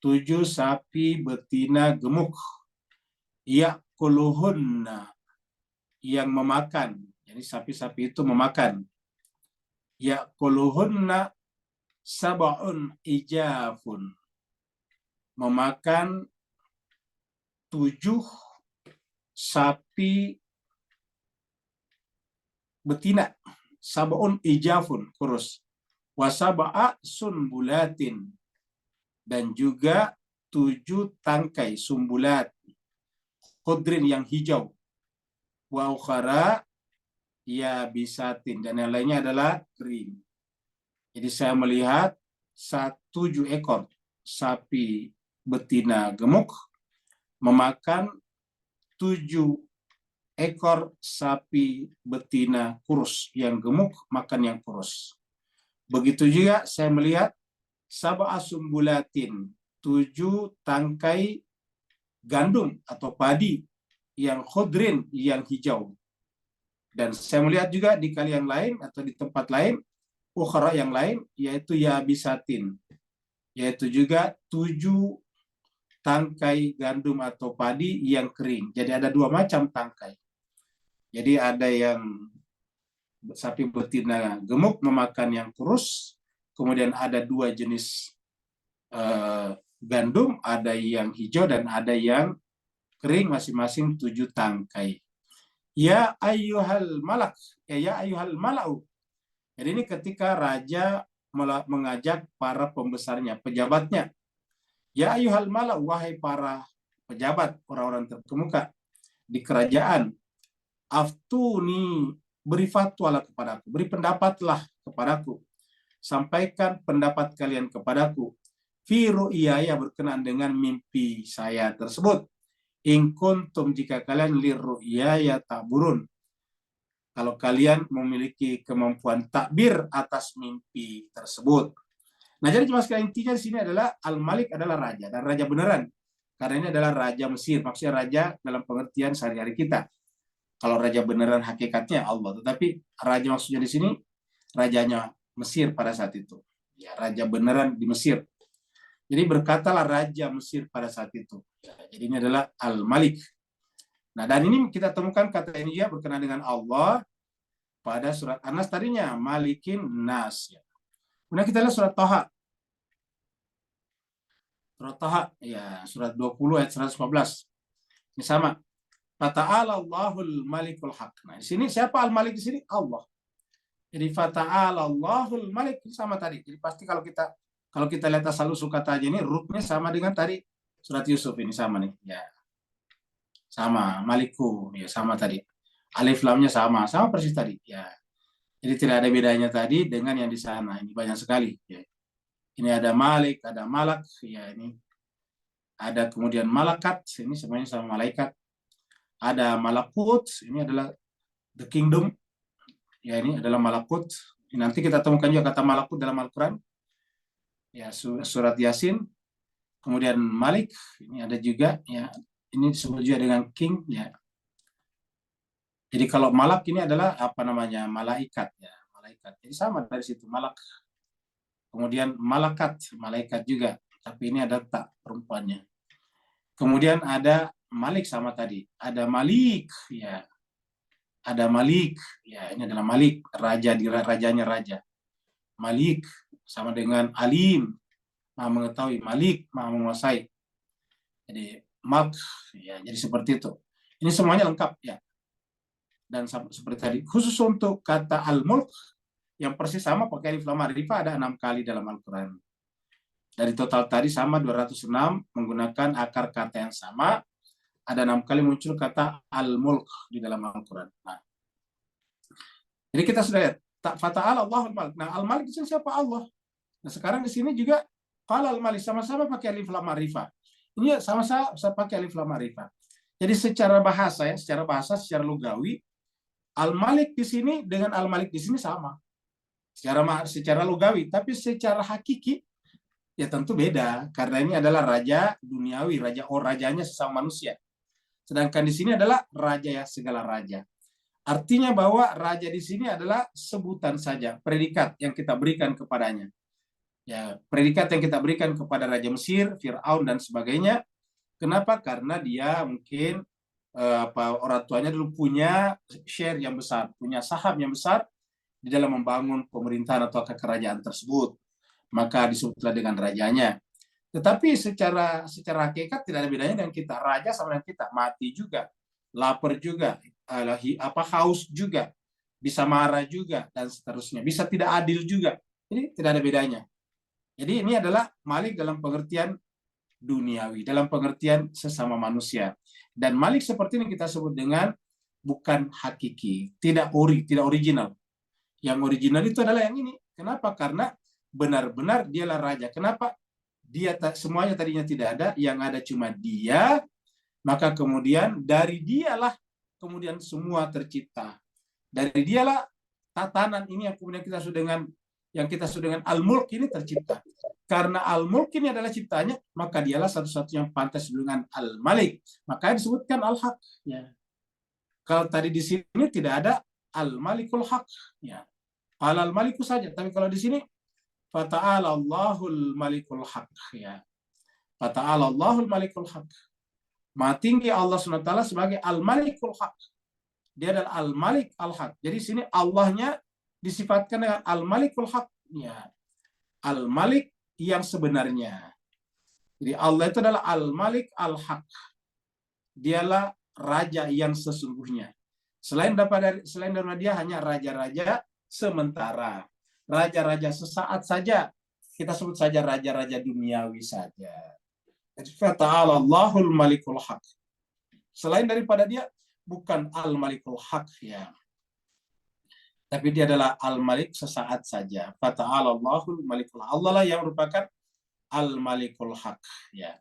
7 sapi betina gemuk. Ya'kuluhunna, yang memakan. Jadi sapi-sapi itu memakan. Ya'kuluhunna sab'un ijafun, memakan 7 sapi betina. Sab'un ijafun, kurus. Wasab'a sunbulatin, dan juga 7 tangkai sumbulat. Khudrin, yang hijau. Wa ukhara yabisatin, dan yang lainnya adalah kering. Jadi saya melihat 7 ekor sapi betina gemuk memakan 7 ekor sapi betina kurus, yang gemuk makan yang kurus. Begitu juga saya melihat sab'a sumbulatin, 7 tangkai gandum atau padi yang khudrin, yang hijau. Dan saya melihat juga di kali yang lain atau di tempat lain, ukhra yang lain, yaitu yabisatin, yaitu juga 7 tangkai gandum atau padi yang kering. Jadi ada 2 macam tangkai. Jadi ada yang sapi betina gemuk memakan yang kurus, kemudian ada 2 jenis gandum, ada yang hijau dan ada yang kering, masing-masing 7 tangkai. Ya ayyuhal malak, ya ayyuhal malau. Jadi ini ketika raja mengajak para pembesarnya, pejabatnya. Ya ayyuhal malau, wahai para pejabat, orang-orang terkemuka di kerajaan. Aftuni, beri fatwalah kepadaku, beri pendapatlah kepadaku. Sampaikan pendapat kalian kepadaku. Fi ru'yaya, berkenaan dengan mimpi saya tersebut. In kuntum, jika kalian liru'yaya ta'burun, kalau kalian memiliki kemampuan takbir atas mimpi tersebut. Nah, jadi cuma sekali intinya di sini adalah Al-Malik adalah raja, dan raja beneran. Karena ini adalah raja Mesir, maksudnya raja dalam pengertian sehari-hari kita. Kalau raja beneran hakikatnya Allah, tetapi raja maksudnya di sini rajanya Mesir pada saat itu. Ya, raja beneran di Mesir. Jadi berkatalah raja Mesir pada saat itu. Ya, jadi ini adalah Al-Malik. Nah, dan ini kita temukan kata ini juga berkenaan dengan Allah pada surat An-Nas tadinya, Malikin Nas. Ya. Kemudian kita lihat surat Thaha. Surat Thaha, ya, surat 20 ayat 115. Ini sama. Fata'ala Allahul Malikul Haq. Nah, di sini siapa Al-Malik di sini? Allah. Jadi Fata'ala Allahul Malik sama tadi. Jadi pasti kalau kita lihat asal usul kata aja ini ruknya sama dengan tadi surat Yusuf ini sama nih. Ya. Sama Maliku, ya sama tadi. Alif lamnya sama persis tadi. Ya. Jadi tidak ada bedanya tadi dengan yang di sana. Ini banyak sekali. Ya. Ini ada Malik, ada Malak, ya ini. Ada kemudian Malakat, ini semuanya sama malaikat. Ada Malakut, ini adalah the kingdom. Ya, ini adalah Malakut. Nanti kita temukan juga kata Malakut dalam Al-Quran. Ya, surat Yasin. Kemudian Malik, ini ada juga. Ya, ini disebut juga dengan king. Ya. Jadi kalau Malak ini adalah apa namanya? Malaikat. Ya, malaikat. Jadi sama dari situ Malak. Kemudian Malakat, malaikat juga. Tapi ini ada tak perempuannya. Kemudian ada Malik sama tadi. Ada Malik, ya. Ada Malik, ya ini adalah Malik, raja di rajanya raja. Malik sama dengan Alim, Maha mengetahui, Malik, Maha menguasai. Jadi Malk, ya jadi seperti itu. Ini semuanya lengkap, ya. Dan seperti tadi, khusus untuk kata Al-Mulk yang persis sama pakai alif lam ma'rifah ada 6 kali dalam Al-Quran. Dari total tadi sama 206 menggunakan akar kata yang sama. Ada 6 kali muncul kata Al-Mulk di dalam Al-Quran. Nah, jadi kita sudah lihat Fata'ala Allahul Malik. Nah, Al-Malik itu siapa? Allah. Nah, sekarang di sini juga qala Al-Malik sama-sama pakai alif lam ma'rifah. Ini sama-sama pakai alif lam ma'rifah. Jadi secara bahasa ya, secara lugawi Al-Malik di sini dengan Al-Malik di sini sama. Secara lugawi, tapi secara hakiki ya tentu beda karena ini adalah raja duniawi, rajanya sesama manusia. Sedangkan di sini adalah raja ya segala raja. Artinya bahwa raja di sini adalah sebutan saja, predikat yang kita berikan kepadanya. Ya, predikat yang kita berikan kepada Raja Mesir, Fir'aun dan sebagainya. Kenapa? Karena dia mungkin orang tuanya dulu punya share yang besar, punya saham yang besar di dalam membangun pemerintahan atau kerajaan tersebut. Maka disebutlah dengan rajanya. Tetapi secara hakikat tidak ada bedanya dengan kita. Raja sama dengan kita, mati juga, lapar juga, haus juga, bisa marah juga dan seterusnya, bisa tidak adil juga. Jadi tidak ada bedanya. Jadi ini adalah Malik dalam pengertian duniawi, dalam pengertian sesama manusia. Dan Malik seperti ini kita sebut dengan bukan hakiki, tidak original. Yang original itu adalah yang ini. Kenapa? Karena benar-benar dialah raja. Kenapa? Dia semuanya tadinya tidak ada, yang ada cuma dia, maka kemudian dari dialah kemudian semua tercipta. Dari dialah tatanan ini yang kemudian kita sebut dengan Al-Mulk ini tercipta. Karena Al-Mulk ini adalah ciptanya, maka dialah satu-satunya yang pantas dengan Al-Malik. Maka disebutkan Al-Haq. Ya. Kalau tadi di sini tidak ada Al-Malikul Haq. Ya. Al-Maliku saja. Tapi kalau di sini Fata'ala Allahul Malikul Haq. Ya. Fata'ala Allahul Malikul Haq. Maha tinggi Allah SWT sebagai Al-Malikul Haq. Dia adalah Al-Malik Al-Haq. Jadi sini Allahnya disifatkan dengan Al-Malikul Haq. Ya. Al-Malik yang sebenarnya. Jadi Allah itu adalah Al-Malik Al-Haq. Dialah raja yang sesungguhnya. Selain daripada dia hanya raja-raja sementara. Raja-raja sesaat saja. Kita sebut saja raja-raja duniawi saja. Fata'ala Allahul Malikul Haq. Selain daripada dia, bukan Al-Malikul Haq. Ya. Tapi dia adalah Al-Malik sesaat saja. Fata'ala Allahul Malikul Haq. Allah lah yang merupakan Al-Malikul Haq. Ya.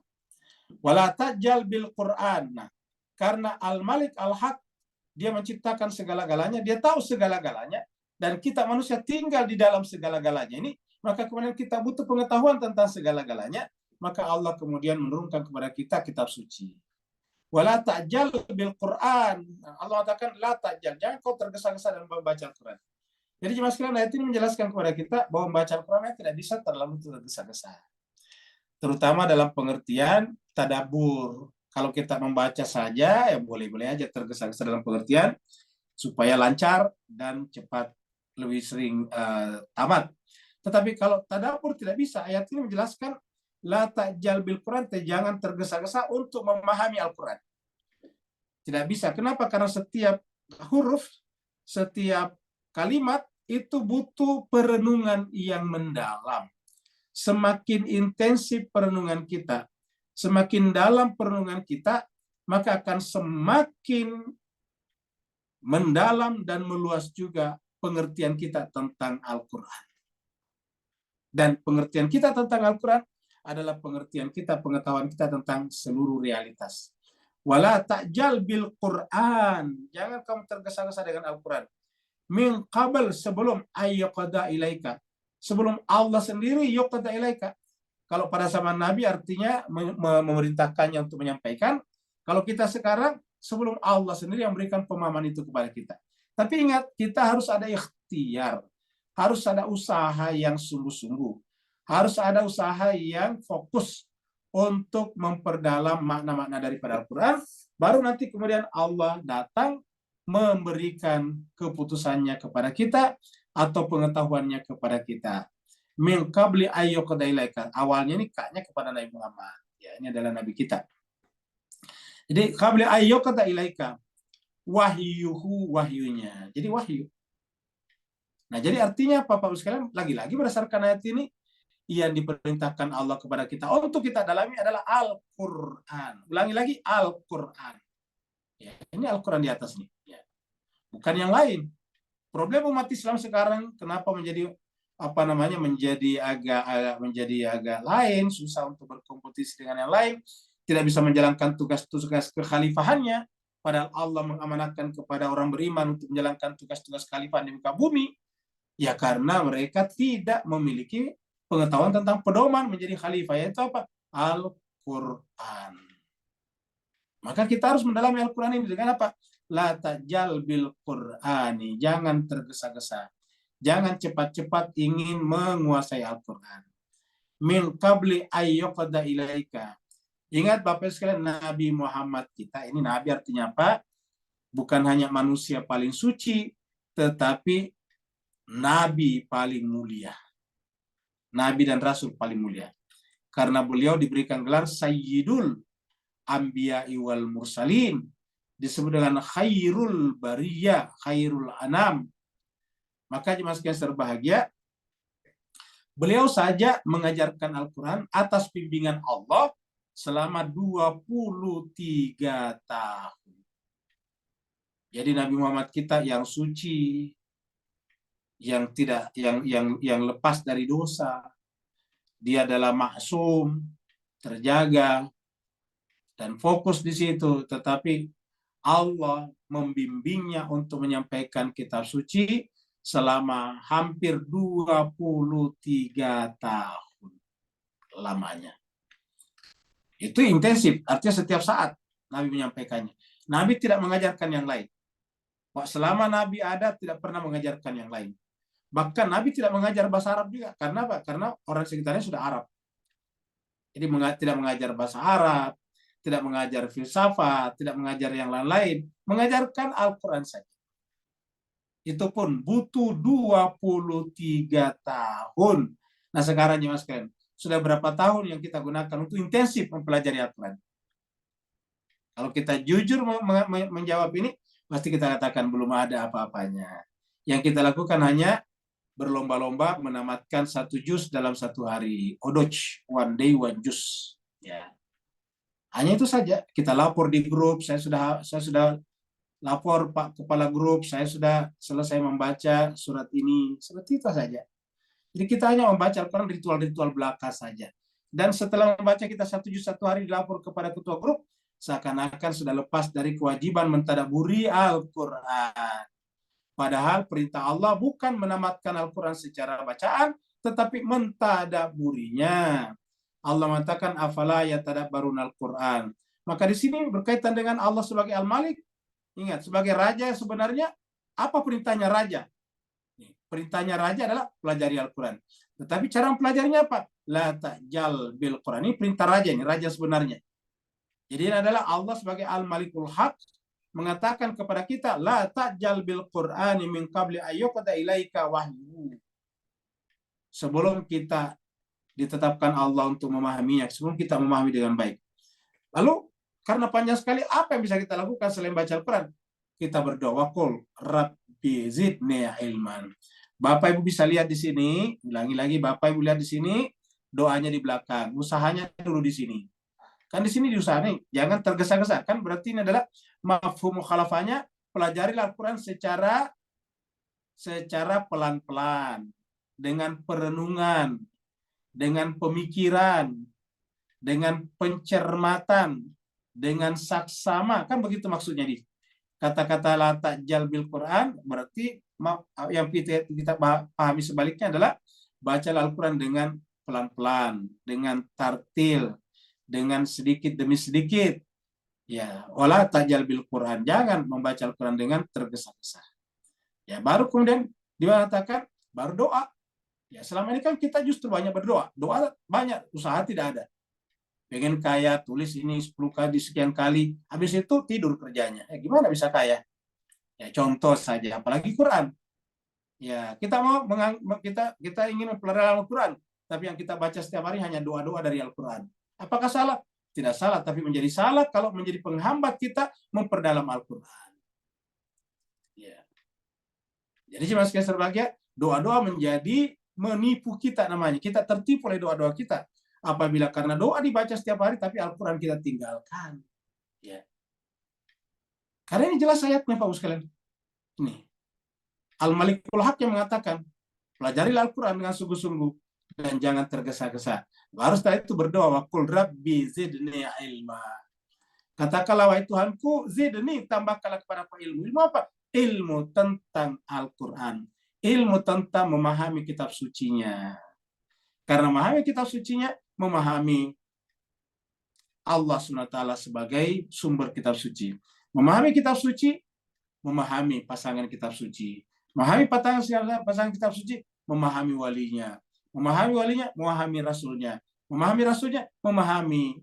Wala tajal bil Quran. Nah, karena Al-Malik Al-Haq, dia menciptakan segala-galanya, dia tahu segala-galanya, dan kita manusia tinggal di dalam segala-galanya ini, maka kemudian kita butuh pengetahuan tentang segala-galanya. maka Allah kemudian menurunkan kepada kita kitab suci. Wala ta'jal bil Quran. Allah katakan la ta'jal, jangan kau tergesa-gesa dalam membaca Al-Quran. Jadi jemaah sekalian, ayat ini menjelaskan kepada kita bahwa membaca Al-Quran tidak bisa terlalu tergesa-gesa. Terutama dalam pengertian tadabbur. Kalau kita membaca saja, ya boleh-boleh aja tergesa-gesa dalam pengertian supaya lancar dan cepat, lebih sering tamat. Tetapi kalau tadabbur tidak bisa. Ayat ini menjelaskan la ta'jal bil Quran, jangan tergesa-gesa untuk memahami Al-Quran. Tidak bisa. Kenapa? Karena setiap huruf, setiap kalimat itu butuh perenungan yang mendalam. Semakin intensif perenungan kita, semakin dalam perenungan kita, maka akan semakin mendalam dan meluas juga pengertian kita tentang Al-Quran. Dan pengertian kita tentang Al-Quran adalah pengertian kita, pengetahuan kita tentang seluruh realitas. Wala ta'jal bil Quran, jangan kamu tergesa-gesa dengan Al-Quran. Min qabl, sebelum ayyuqada ilaika, sebelum Allah sendiri yuqada ilaika. Kalau pada zaman Nabi artinya memerintahkannya untuk menyampaikan. Kalau kita sekarang sebelum Allah sendiri yang memberikan pemahaman itu kepada kita. Tapi ingat, kita harus ada ikhtiar, harus ada usaha yang sungguh-sungguh, harus ada usaha yang fokus untuk memperdalam makna-makna daripada Al-Quran. Baru nanti kemudian Allah datang memberikan keputusannya kepada kita atau pengetahuannya kepada kita. Min qabli ayyuqada ilaika. Awalnya ini kaknya kepada Nabi Muhammad. Ya, ini adalah Nabi kita. Jadi qabli ayyuqada ilaika. Wahyuhu, wahyunya. Jadi wahyu. Nah, jadi artinya Bapak-Ibu sekalian, lagi-lagi berdasarkan ayat ini, yang diperintahkan Allah kepada kita untuk kita dalami adalah Al-Quran. Ulangi lagi, Al-Quran. Ya, ini Al-Quran di atas nih. Ya. Bukan yang lain. Problem umat Islam sekarang kenapa menjadi menjadi agak lain, susah untuk berkompetisi dengan yang lain, tidak bisa menjalankan tugas-tugas kekhalifahannya, padahal Allah mengamanahkan kepada orang beriman untuk menjalankan tugas-tugas khalifah di muka bumi, ya karena mereka tidak memiliki pengetahuan tentang pedoman menjadi khalifah, yaitu apa? Al-Quran. Maka kita harus mendalami Al-Quran ini dengan apa? La ta'jal bil Qur'ani, jangan tergesa-gesa, jangan cepat-cepat ingin menguasai Al-Quran. Min qabli ayyuqada ilaika. Ingat Bapak sekalian, Nabi Muhammad kita ini, Nabi artinya apa? Bukan hanya manusia paling suci, tetapi Nabi paling mulia. Nabi dan Rasul paling mulia. Karena beliau diberikan gelar Sayyidul Anbiya'i wal Mursalin. Disebut dengan Khairul Bariyah, Khairul Anam. Maka jemaah sekalian berbahagia, beliau saja mengajarkan Al-Quran atas bimbingan Allah selama 23 tahun. Jadi Nabi Muhammad kita yang suci, yang tidak yang lepas dari dosa. Dia adalah maksum, terjaga dan fokus di situ, tetapi Allah membimbingnya untuk menyampaikan kitab suci selama hampir 23 tahun lamanya. Itu intensif, artinya setiap saat Nabi menyampaikannya. Nabi tidak mengajarkan yang lain. Selama Nabi ada, tidak pernah mengajarkan yang lain. Bahkan Nabi tidak mengajar bahasa Arab juga. Karena apa? Karena orang sekitarnya sudah Arab. Jadi tidak mengajar bahasa Arab, tidak mengajar filsafat, tidak mengajar yang lain-lain. Mengajarkan Al-Quran saja. Itu pun butuh 23 tahun. Nah sekarang ya mas kalian, sudah berapa tahun yang kita gunakan untuk intensif mempelajari Al-Quran? Kalau kita jujur menjawab ini, pasti kita katakan belum ada apa-apanya. Yang kita lakukan hanya berlomba-lomba menamatkan 1 juz dalam 1 hari. Odoj, one day one juz. Ya. Hanya itu saja. Kita lapor di grup, saya sudah lapor Pak Kepala Grup, saya sudah selesai membaca surat ini. Seperti itu saja. Jadi kita hanya membaca Al-Quran ritual-ritual belaka saja. Dan setelah membaca kita 1 juz 1 hari dilapor kepada ketua grup, seakan-akan sudah lepas dari kewajiban mentadaburi Al-Quran. Padahal perintah Allah bukan menamatkan Al-Quran secara bacaan, tetapi mentadaburinya. Allah mengatakan afala yatadabbarunal Quran. Maka di sini berkaitan dengan Allah sebagai Al-Malik. Ingat, sebagai raja sebenarnya apa perintahnya raja? Perintahnya raja adalah pelajari Al-Quran. Tetapi cara mempelajarinya apa? La ta'jal bil Quran. Ini perintah raja, ini raja sebenarnya. Jadi ini adalah Allah sebagai Al-Malikul Haq mengatakan kepada kita, la ta'jal bil Qur'ani min qabli ayyuqda ilaika wahyu. Sebelum kita ditetapkan Allah untuk memahaminya, sebelum kita memahami dengan baik. Lalu karena panjang sekali, apa yang bisa kita lakukan selain baca Al-Quran? Kita berdoa, qul rabbi zidni ilman. Bapak Ibu bisa lihat di sini, ulangi lagi, Bapak Ibu lihat di sini, doanya di belakang, usahanya dulu di sini. Kan di sini diusahakan, jangan tergesa-gesa. Kan berarti ini adalah mafhum mukhalafahnya, pelajari Al-Quran secara pelan-pelan, dengan perenungan, dengan pemikiran, dengan pencermatan, dengan saksama. Kan begitu maksudnya di kata-kata la ta'jal bil Quran, berarti yang kita pahami sebaliknya adalah baca Al-Quran dengan pelan-pelan, dengan tartil, dengan sedikit demi sedikit. Ya, wala ta'jal bil Quran, jangan membaca Al-Quran dengan tergesa-gesa. Ya, baru kemudian dikatakan baru doa. Ya, selama ini kan kita justru banyak berdoa. Doa banyak, usaha tidak ada. Pengen kaya, tulis ini 10 kali, sekian kali. Habis itu tidur kerjanya. Gimana bisa kaya? Ya, contoh saja, apalagi Quran. Ya, kita kita ingin mempelajari Al-Quran, tapi yang kita baca setiap hari hanya doa-doa dari Al-Quran. Apakah salah? Tidak salah, tapi menjadi salah kalau menjadi penghambat kita memperdalam Al-Quran. Ya. Jadi mas sekalian berbahagia, doa-doa menjadi menipu kita namanya. Kita tertipu oleh doa-doa kita. Apabila karena doa dibaca setiap hari, tapi Al-Quran kita tinggalkan. Ya. Karena ini jelas ayatnya, Pak sekalian. Ini. Al-Malikul Haq yang mengatakan, pelajarilah Al-Quran dengan sungguh-sungguh dan jangan tergesa-gesa. Baru setelah itu berdoa, wa qul rabbi zidni ilma. Katakanlah, wahai Tuhanku, zidni, tambahkanlah kepada aku ilmu. Ilmu apa? Ilmu tentang Al-Quran. Ilmu tentang memahami kitab sucinya. Karena memahami kitab sucinya, memahami Allah SWT sebagai sumber kitab suci. Memahami kitab suci, memahami pasangan kitab suci. Memahami pasangan kitab suci, memahami walinya. Memahami walinya, memahami rasulnya. Memahami rasulnya, memahami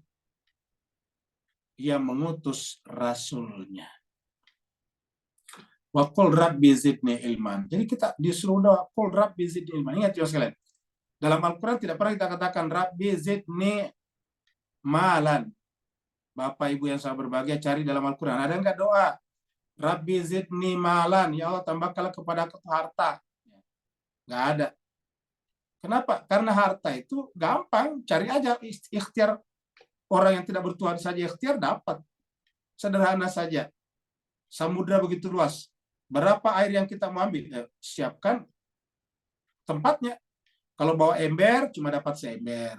yang mengutus rasulnya. Wa qul rabbi zidni ilman. Jadi kita disuruh doa, qul rabbi zidni ilman. Ingat ya sekalian. Dalam Al-Quran tidak pernah kita katakan rabbi zidni malan. Bapak Ibu yang sangat berbahagia, cari dalam Al-Quran. Ada enggak doa? Rabbi zidni malan. Ya Allah, tambahkanlah kepada aku harta. Enggak ada. Kenapa? Karena harta itu gampang. Cari aja ikhtiar. Orang yang tidak bertuhan saja ikhtiar dapat. Sederhana saja. Samudra begitu luas. Berapa air yang kita mau ambil? Siapkan tempatnya. Kalau bawa ember, cuma dapat seember.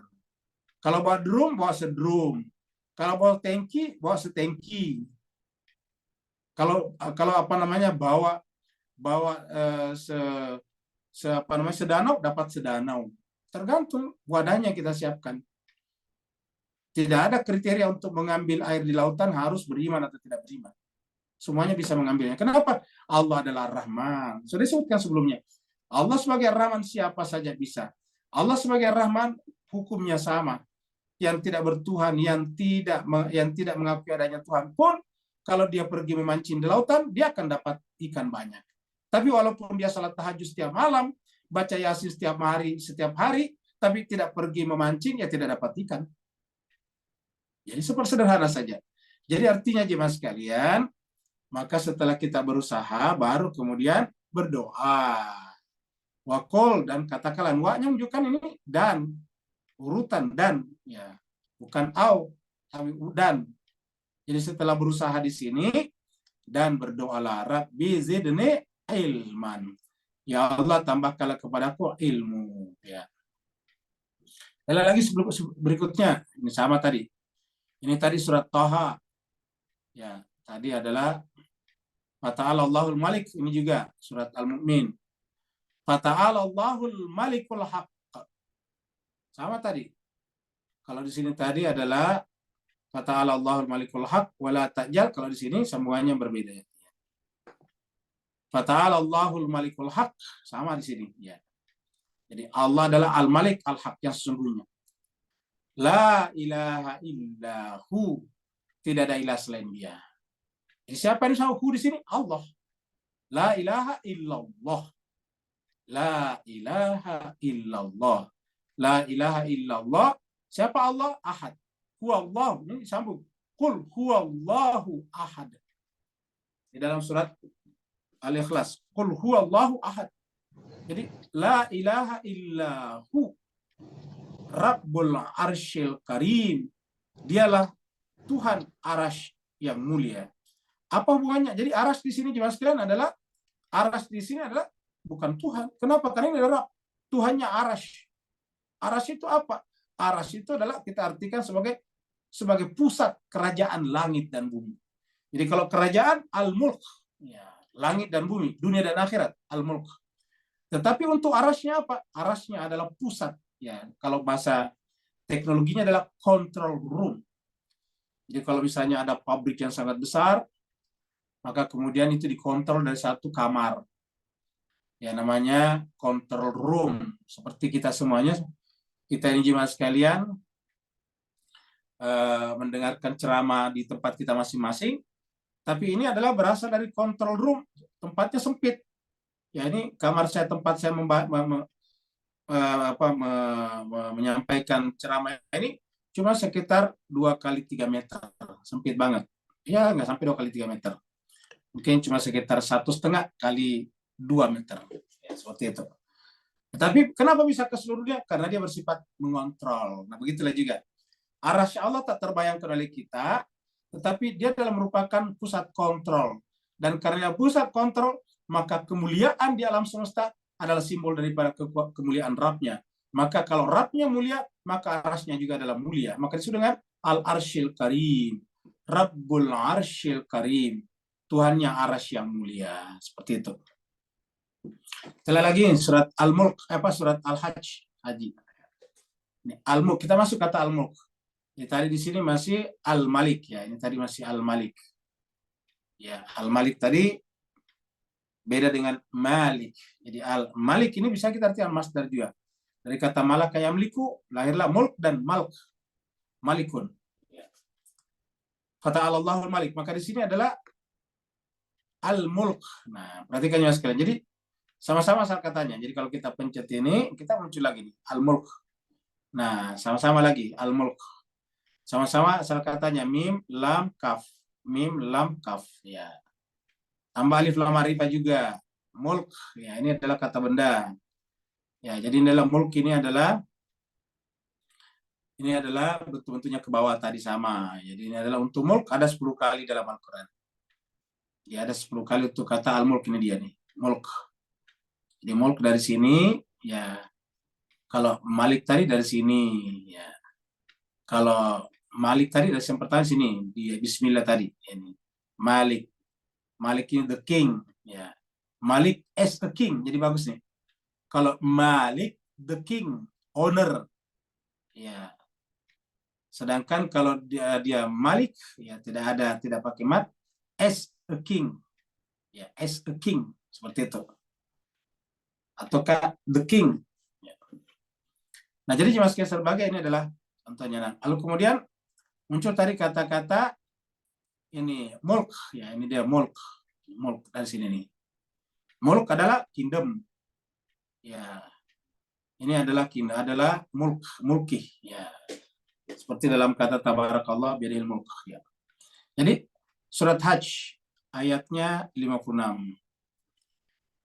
Kalau bawa drum, bawa sedrum. Kalau bawa tangki, bawa setangki. Kalau apa namanya bawa sedanau, dapat sedanau. Tergantung wadahnya kita siapkan. Tidak ada kriteria untuk mengambil air di lautan harus beriman atau tidak beriman. Semuanya bisa mengambilnya. Kenapa? Allah adalah Rahman. Sudah disebutkan sebelumnya. Allah sebagai Rahman siapa saja bisa. Allah sebagai Rahman hukumnya sama. Yang tidak bertuhan, yang tidak mengakui adanya Tuhan pun, kalau dia pergi memancing di lautan, dia akan dapat ikan banyak. Tapi walaupun dia salat tahajud setiap malam, baca Yasin setiap hari, tapi tidak pergi memancing, ya tidak dapat ikan. Jadi seperti sederhana saja. Jadi artinya jemaah sekalian, maka setelah kita berusaha, baru kemudian berdoa. Wakol dan katakanlah, wa-nya menunjukkan ini dan, urutan dan, ya bukan au, tapi dan. Jadi setelah berusaha di sini dan berdoalah, Rabbi zidni ilman. Ya Allah, tambahkanlah kepadaku ilmu. Ya. Lalu lagi berikutnya, ini sama tadi. Ini tadi surat Taha. Ya, tadi adalah Fata'ala Allahul Malik. Ini juga surat Al-Mu'min. Fata'ala Allahul Malikul Haq. Sama tadi. Kalau di sini tadi adalah fata'ala Allahul Malikul Haq wala ta'jal. Kalau di sini sambungannya berbeda. Fata'ala Allahul Malikul Haq sama di sini ya. Jadi Allah adalah Al-Malik Al-Haq yang sesungguhnya. La ilaha illahu. Tidak ada ilah selain Dia. Jadi siapa yang hu di sini? Allah. La ilaha illallah. La ilaha illallah. La ilaha illallah. Siapa Allah? Ahad. Huwallahu. Ini sambung. Qul huwallahu ahad. Di dalam surat Al-Ikhlas. Qul huwallahu ahad. Jadi la ilaha illahu. Rabbul arsyil karim. Dialah Tuhan arash yang mulia. Apa hubungannya? Jadi arash di sini jemaah sekalian adalah arash di sini adalah bukan Tuhan. Kenapa? Karena ini adalah Tuhannya arash. Arash itu apa? Arash itu adalah kita artikan sebagai pusat kerajaan langit dan bumi. Jadi kalau kerajaan al-mulk, ya, langit dan bumi, dunia dan akhirat, al-mulk. Tetapi untuk arashnya apa? Arashnya adalah pusat. Ya, kalau bahasa teknologinya adalah control room. Jadi kalau misalnya ada pabrik yang sangat besar, maka kemudian itu dikontrol dari satu kamar. Ya, namanya control room. Seperti kita semuanya, kita ini jemaah sekalian, mendengarkan ceramah di tempat kita masing-masing, tapi ini adalah berasal dari control room. Tempatnya sempit. Ya, ini kamar saya, tempat saya menyampaikan ceramah ini cuma sekitar 2x3 meter, sempit banget. Ya, nggak sampai 2x3 meter. Mungkin cuma sekitar 1,5 kali 2 meter. Ya, seperti itu. Tetapi kenapa bisa ke seluruhnya? Karena dia bersifat mengontrol. Nah, begitulah juga. Arasy Allah tak terbayangkan oleh kita, tetapi dia adalah merupakan pusat kontrol. Dan karena pusat kontrol, maka kemuliaan di alam semesta adalah simbol daripada kemuliaan Rabb-nya. Maka kalau Rabb-nya mulia, maka arasnya juga adalah mulia. Maka disebut dengan Al-Arsyil Karim. Rabbul Arsyil Karim. Tuhannya arasy yang mulia. Seperti itu. Setelah lagi surat Al-Mulk, surat Al-Hajj, haji. Al-Mulk, kita masuk kata Al-Mulk. Ini tadi di sini masih Al-Malik ya. Ini tadi masih Al-Malik. Ya, Al-Malik tadi beda dengan Malik. Jadi Al-Malik ini bisa kita artikan masdar juga. Dari kata malaka yamliku, lahirlah mulk dan malk. Malikun. Kata Allahul Malik. Maka di sini adalah Al-Mulk. Nah, perhatikan ya sekalian. Jadi sama-sama asal katanya. Jadi kalau kita pencet ini, kita muncul lagi nih, Al-Mulk. Nah, sama-sama lagi Al-Mulk. Sama-sama asal katanya mim lam kaf. Mim lam kaf ya. Tambah alif lam ma'rifah juga. Mulk, ya ini adalah kata benda. Ya, jadi dalam mulk ini adalah bentuk-bentuknya ke bawah tadi sama. Jadi ini adalah untuk mulk ada 10 kali dalam Al-Qur'an. Ya, ada 10 kali untuk kata al-mulk ini dia nih. Mulk. Jadi mulk dari sini ya. Kalau Malik tadi dari sini ya. Kalau Malik tadi dari yang pertama sini, di Bismillah tadi. Ini Malik. Malik ini the king, ya. Malik as the king, jadi bagus nih. Kalau Malik the king, owner, ya. Sedangkan kalau dia Malik, ya tidak pakai mat, as a king, ya as a king, seperti itu. Ataukah the king. Ya. Nah, jadi jemaah sekalian sebagai ini adalah contohnya. Lalu kemudian muncul tadi kata-kata ini mulk, ya ini dia mulk dari sini nih. Mulk adalah kingdom, ya. Ini adalah kingdom, adalah mulki, ya. Seperti dalam kata tabarakallah biyadihil mulk, ya. Jadi surat Hajj ayatnya 56.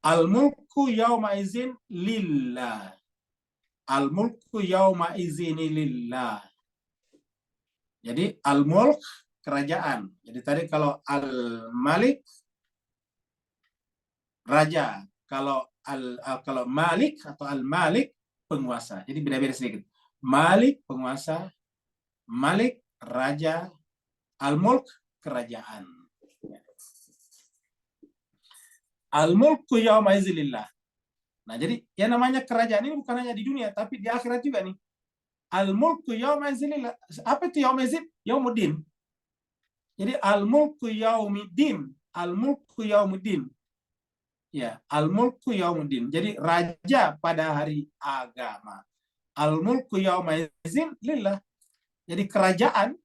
Al-mulku yauma izin lillah. Al-mulku yauma izini lillah. Jadi al-mulk kerajaan. Jadi tadi kalau al-malik raja, kalau malik atau al-malik penguasa. Jadi beda-beda sedikit. Malik penguasa, malik raja, al-mulk kerajaan. Al-mulku yauma izilillah. Nah, jadi yang namanya kerajaan ini bukan hanya di dunia tapi di akhirat juga nih. al-mulku yauma'izin lillah. Apa itu yauma'izin? Yaumuddin. Jadi al-mulku yaumiddin. Al-mulku yaumuddin. Ya, al-mulku yaumuddin. Jadi raja pada hari agama. Al-mulku yauma'izin lillah. Jadi kerajaan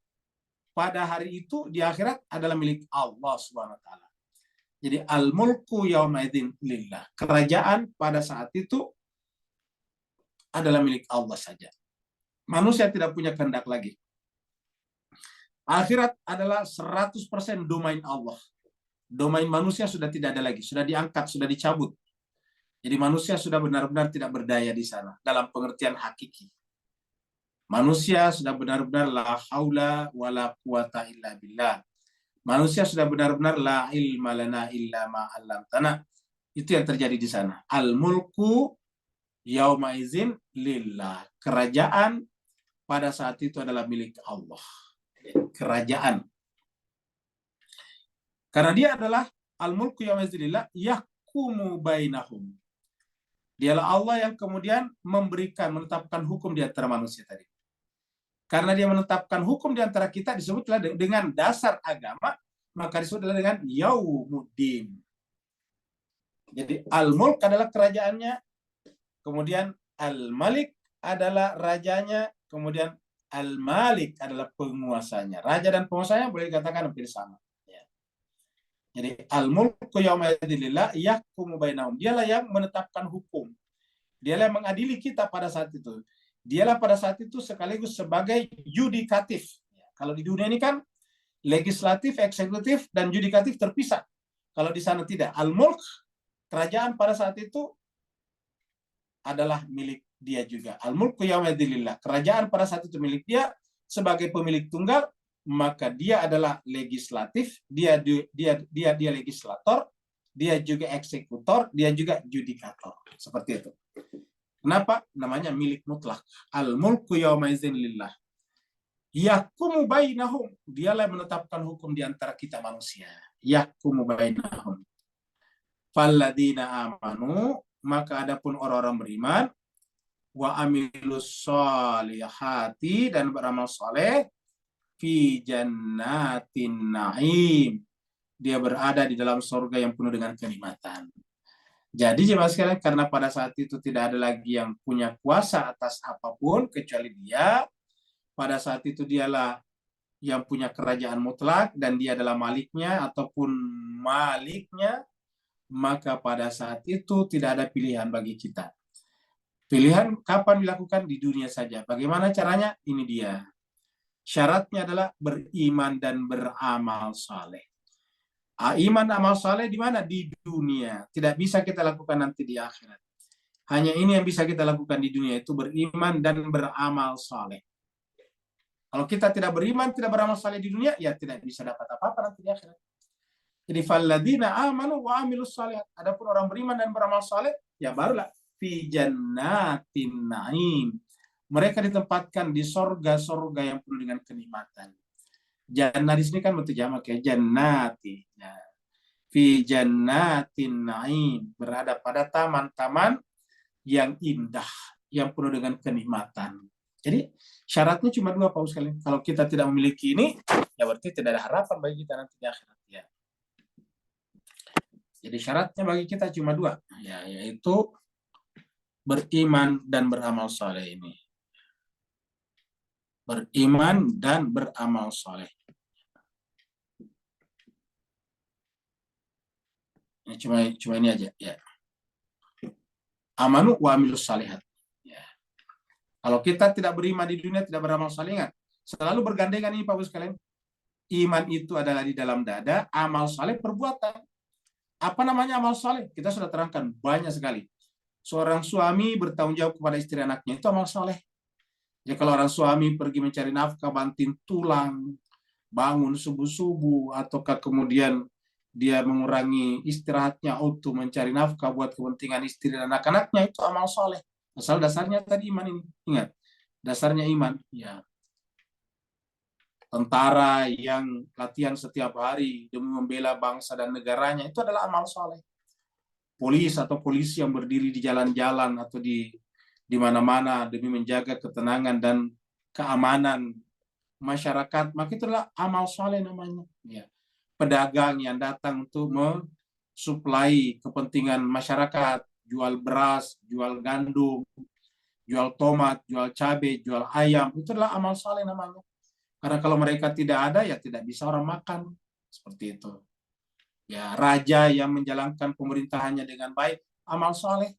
pada hari itu di akhirat adalah milik Allah Subhanahu wa taala. Jadi al-mulku yauma'izin lillah. Kerajaan pada saat itu adalah milik Allah saja. Manusia tidak punya kehendak lagi. Akhirat adalah 100% domain Allah. Domain manusia sudah tidak ada lagi, sudah diangkat, sudah dicabut. Jadi manusia sudah benar-benar tidak berdaya di sana dalam pengertian hakiki. Manusia sudah benar-benar la haula wala quwata illa billah. Manusia sudah benar-benar la ilma lana illa ma 'allamtana. Itu yang terjadi di sana. Al-mulku yauma izin lillah. Kerajaan pada saat itu adalah milik Allah. Kerajaan. Karena dia adalah al-mulku yauma izin lillah yahkumu bainahum. Dialah Allah yang kemudian menetapkan hukum di antara manusia tadi. Karena dia menetapkan hukum di antara kita disebutlah dengan dasar agama, maka disebutlah dengan yaumuddin. Jadi al-mulk adalah kerajaannya, kemudian al-malik adalah rajanya, kemudian al-malik adalah penguasanya. Raja dan penguasanya boleh dikatakan hampir sama. Ya. Jadi al-mulku yauma'idin lillah yahkumu bainahum. Dialah yang menetapkan hukum. Dialah yang mengadili kita pada saat itu. Dialah pada saat itu sekaligus sebagai yudikatif. Kalau di dunia ini kan legislatif, eksekutif, dan yudikatif terpisah. Kalau di sana tidak. Al-mulk, kerajaan pada saat itu adalah milik dia juga. Al-mulku yauma'idin lillah. Kerajaan pada saat itu milik dia sebagai pemilik tunggal, maka dia adalah legislatif, dia legislator, dia juga eksekutor, dia juga yudikator. Seperti itu. Kenapa? Namanya milik mutlak. Al-mulku yauma'izin lillah. Yahkumu bainahum. Dialah yang menetapkan hukum di antara kita manusia. Yahkumu bainahum. Falladina amanu, maka adapun orang-orang beriman, wa amilus solihati, dan beramal soleh, fi jannatin na'im. Dia berada di dalam surga yang penuh dengan kenikmatan. Jadi jemaah sekalian, karena pada saat itu tidak ada lagi yang punya kuasa atas apapun kecuali dia, pada saat itu dialah yang punya kerajaan mutlak dan dia adalah maliknya ataupun maliknya, maka pada saat itu tidak ada pilihan bagi kita. Pilihan kapan dilakukan? Di dunia saja. Bagaimana caranya? Ini dia. Syaratnya adalah beriman dan beramal saleh. Iman amal saleh di mana? Di dunia. Tidak bisa kita lakukan nanti di akhirat. Hanya ini yang bisa kita lakukan di dunia, itu beriman dan beramal saleh. Kalau kita tidak beriman, tidak beramal saleh di dunia, ya tidak bisa dapat apa-apa nanti di akhirat. Jadi falladzina amanu wa amilus shalihat. Adapun orang beriman dan beramal saleh, ya barulah fi jannatin na'im. Mereka ditempatkan di sorga-sorga yang penuh dengan kenikmatan. Jannah di sini kan bentuk jamak ya, jannati. Ya. Fi jannatin na'im, berada pada taman-taman yang indah, yang penuh dengan kenikmatan. Jadi syaratnya cuma dua Pak sekalian. Kalau kita tidak memiliki ini, ya berarti tidak ada harapan bagi kita nanti di akhirat. Ya. Jadi syaratnya bagi kita cuma dua, ya, yaitu beriman dan beramal saleh ini. Beriman dan beramal saleh. Ini cuma ini aja, ya. Amanu wa amilus salihat. Ya. Kalau kita tidak beriman di dunia, tidak beramal saleh, selalu bergandengan ini Pak Bos sekalian. Iman itu adalah di dalam dada, amal saleh perbuatan. Apa namanya amal saleh? Kita sudah terangkan banyak sekali. Seorang suami bertanggung jawab kepada istri anaknya, itu amal saleh. Ya, kalau orang suami pergi mencari nafkah, banting tulang, bangun subuh-subuh, ataukah kemudian dia mengurangi istirahatnya untuk mencari nafkah buat kepentingan istri dan anak-anaknya, itu amal soleh. Asal dasarnya tadi iman ini. Ingat, dasarnya iman. Ya. Tentara yang latihan setiap hari demi membela bangsa dan negaranya, itu adalah amal soleh. Polisi yang berdiri di jalan-jalan atau di mana-mana demi menjaga ketenangan dan keamanan masyarakat, maka itulah amal soleh namanya. Ya. Pedagang yang datang untuk mensuplai kepentingan masyarakat, jual beras, jual gandum, jual tomat, jual cabai, jual ayam, itu adalah amal soleh namanya. Karena kalau mereka tidak ada, ya tidak bisa orang makan. Seperti itu. Ya, raja yang menjalankan pemerintahannya dengan baik, amal soleh.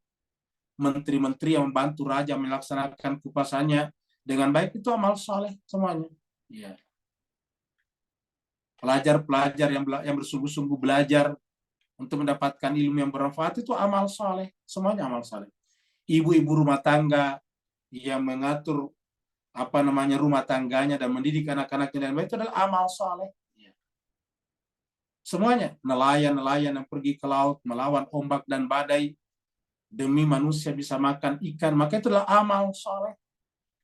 Menteri-menteri yang membantu raja melaksanakan kupasannya dengan baik, itu amal soleh semuanya. Ya. Pelajar-pelajar yang bersungguh-sungguh belajar untuk mendapatkan ilmu yang bermanfaat, itu amal soleh. Semuanya amal soleh. Ibu-ibu rumah tangga yang mengatur rumah tangganya dan mendidik anak-anaknya dan baik, itu adalah amal soleh. Semuanya, nelayan-nelayan yang pergi ke laut melawan ombak dan badai demi manusia bisa makan ikan, maka itu adalah amal soleh.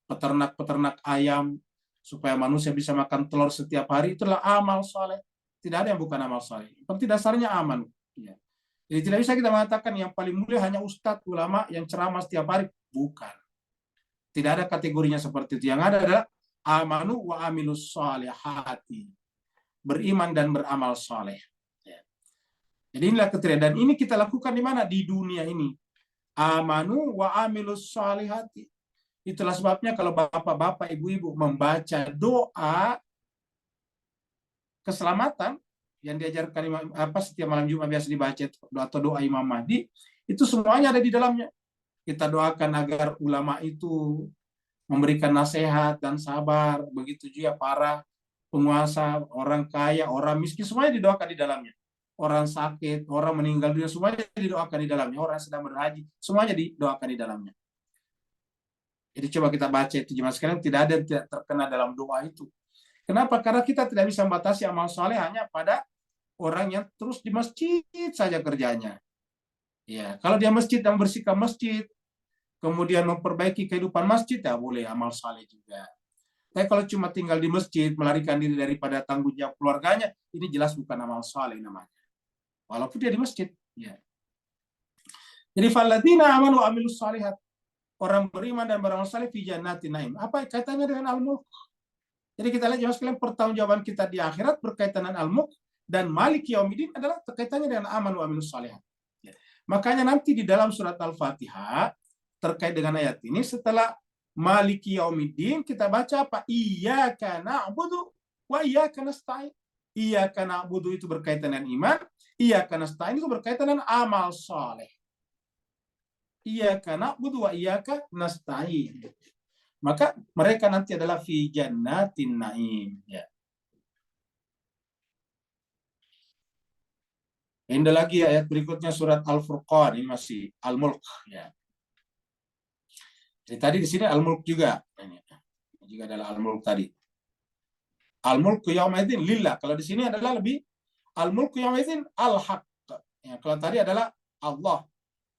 Peternak-peternak ayam supaya manusia bisa makan telur setiap hari, itu adalah amal soleh. Tidak ada yang bukan amal soleh. Seperti dasarnya aman. Jadi tidak bisa kita mengatakan yang paling mulia hanya ustadz, ulama yang ceramah setiap hari. Bukan. Tidak ada kategorinya seperti itu. Yang ada adalah amanu wa amilus solihati. Beriman dan beramal soleh. Jadi inilah kriteria. Dan ini kita lakukan di mana? Di dunia ini. Amanu wa amilus solihati. Itulah sebabnya kalau bapak-bapak, ibu-ibu membaca doa keselamatan yang diajarkan setiap malam Jumat biasa dibaca atau doa Imam Mahdi, itu semuanya ada di dalamnya. Kita doakan agar ulama itu memberikan nasihat dan sabar, begitu juga para penguasa, orang kaya, orang miskin, semuanya didoakan di dalamnya. Orang sakit, orang meninggal dunia, semuanya didoakan di dalamnya. Orang sedang berhaji, semuanya didoakan di dalamnya. Jadi coba kita baca itu jemaah sekalian, tidak ada yang tidak terkena dalam doa itu. Kenapa? Karena kita tidak bisa membatasi amal soleh hanya pada orang yang terus di masjid saja kerjanya. Ya, kalau dia masjid dan membersihkan masjid, kemudian memperbaiki kehidupan masjid, ya boleh amal soleh juga. Tapi kalau cuma tinggal di masjid, melarikan diri daripada tanggung jawab keluarganya, ini jelas bukan amal soleh namanya. Walaupun dia di masjid. Ya. Jadi falladzina amanu wa amilus shalihat. Orang beriman dan beramal saleh fi jannatin naim. Apa kaitannya dengan al-mulk? Jadi kita lihat jemaah sekalian, pertanggungjawaban kita di akhirat berkaitan dengan al-mulk, dan Maliki Yaumiddin adalah terkaitannya dengan aman wa amilus shalihat. Ya. Makanya nanti di dalam surat Al-Fatihah terkait dengan ayat ini, setelah Maliki Yaumiddin kita baca apa? Iyyaka na'budu wa iyyaka nasta'in. Iyyaka na'budu itu berkaitan dengan iman, iyyaka nasta'in itu berkaitan dengan amal saleh. Iyyaka na'budu wa iyyaka nasta'in. Maka mereka nanti adalah fi jannatin naim. Ya. Ini lagi ayat berikutnya surat Al-Furqan, ini masih Al-Mulk. Ya. Jadi tadi di sini Al-Mulk juga. Ini juga adalah Al-Mulk tadi. Al-Mulku yaumaidin lillah. Kalau di sini adalah lebih Al-Mulku yaumaidin al-haq. Ya, kalau tadi adalah Allah.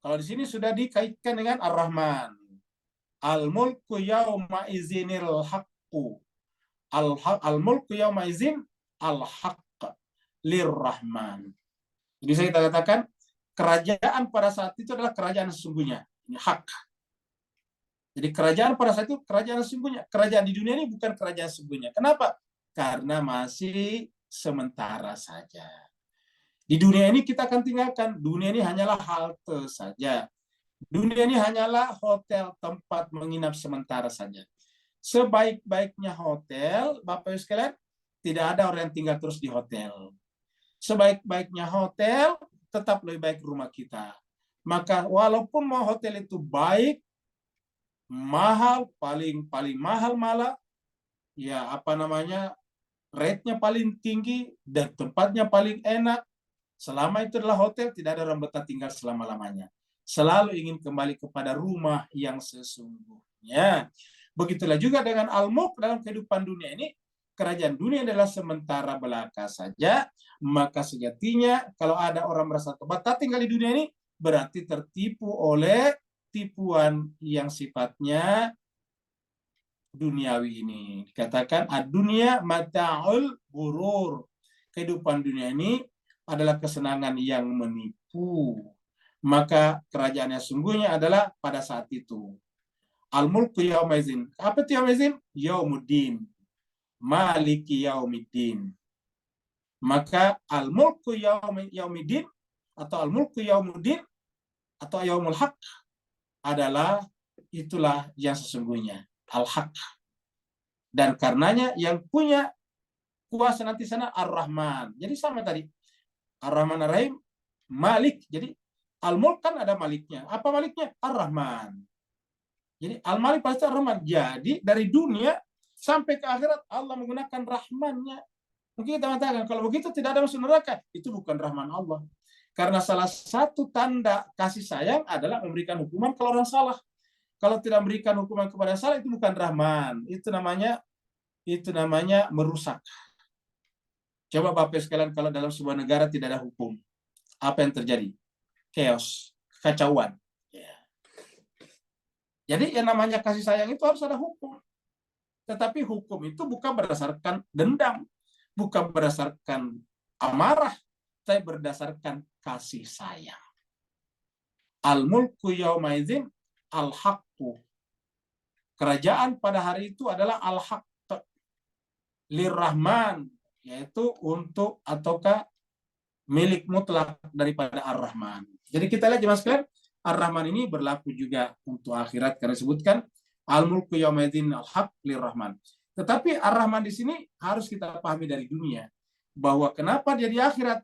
Kalau di sini sudah dikaitkan dengan Ar-Rahman. Al-mulku yawma izinil haqqu. Al-mulku yawma izin al-haqq lirrahman. Jadi saya kita katakan kerajaan pada saat itu adalah kerajaan sesungguhnya. Ini hak. Jadi kerajaan pada saat itu kerajaan sesungguhnya. Kerajaan di dunia ini bukan kerajaan sesungguhnya. Kenapa? Karena masih sementara saja. Di dunia ini kita akan tinggalkan. Dunia ini hanyalah halte saja. Dunia ini hanyalah hotel, tempat menginap sementara saja. Sebaik-baiknya hotel, Bapak Ibu sekalian, tidak ada orang yang tinggal terus di hotel. Sebaik-baiknya hotel, tetap lebih baik rumah kita. Maka walaupun mau hotel itu baik, mahal, paling mahal malah, ya rate-nya paling tinggi dan tempatnya paling enak, selama itu adalah hotel, tidak ada orang betah tinggal selama-lamanya. Selalu ingin kembali kepada rumah yang sesungguhnya. Begitulah juga dengan al-mulk dalam kehidupan dunia ini. Kerajaan dunia adalah sementara belaka saja. Maka sejatinya kalau ada orang merasa betah tinggal di dunia ini, berarti tertipu oleh tipuan yang sifatnya duniawi ini. Dikatakan ad-dunya mata'ul ghurur. Kehidupan dunia ini adalah kesenangan yang menipu. Maka kerajaan yang sungguhnya adalah pada saat itu. Al-mulku yaumizin. Apa itu yaumizin? Yaumuddin. Maliki yaumiddin. Maka al-mulku yaumiddin atau al-mulku yaumuddin atau yaumul haq adalah itulah yang sesungguhnya, al-haq. Dan karenanya yang punya kuasa nanti sana Ar-Rahman. Jadi sama tadi. Ar-Rahman Ar-Rahim, Malik. Jadi al-mulk kan ada maliknya. Apa maliknya? Ar-Rahman. Jadi al-Malik pasti Ar-Rahman. Jadi dari dunia sampai ke akhirat Allah menggunakan Rahmannya. Mungkin kita mengatakan kalau begitu tidak ada masuk neraka. Itu bukan Rahman Allah. Karena salah satu tanda kasih sayang adalah memberikan hukuman kalau orang salah. Kalau tidak memberikan hukuman kepada salah itu bukan Rahman. Itu namanya merusak. Coba Bapak sekalian, kalau dalam sebuah negara tidak ada hukum, apa yang terjadi? Chaos, kekacauan. Ya. Jadi yang namanya kasih sayang itu harus ada hukum. Tetapi hukum itu bukan berdasarkan dendam, bukan berdasarkan amarah, tapi berdasarkan kasih sayang. Al-mulku yaumaidzin al-haqqu. Kerajaan pada hari itu adalah al-haq lirrahman, yaitu untuk ataukah milik mutlak daripada Ar-Rahman. Jadi kita lihat jemaah sekalian, Ar-Rahman ini berlaku juga untuk akhirat karena disebutkan al-mulku yaumaidzin al-haq lirrahman. Tetapi Ar-Rahman di sini harus kita pahami dari dunia bahwa kenapa dia di akhirat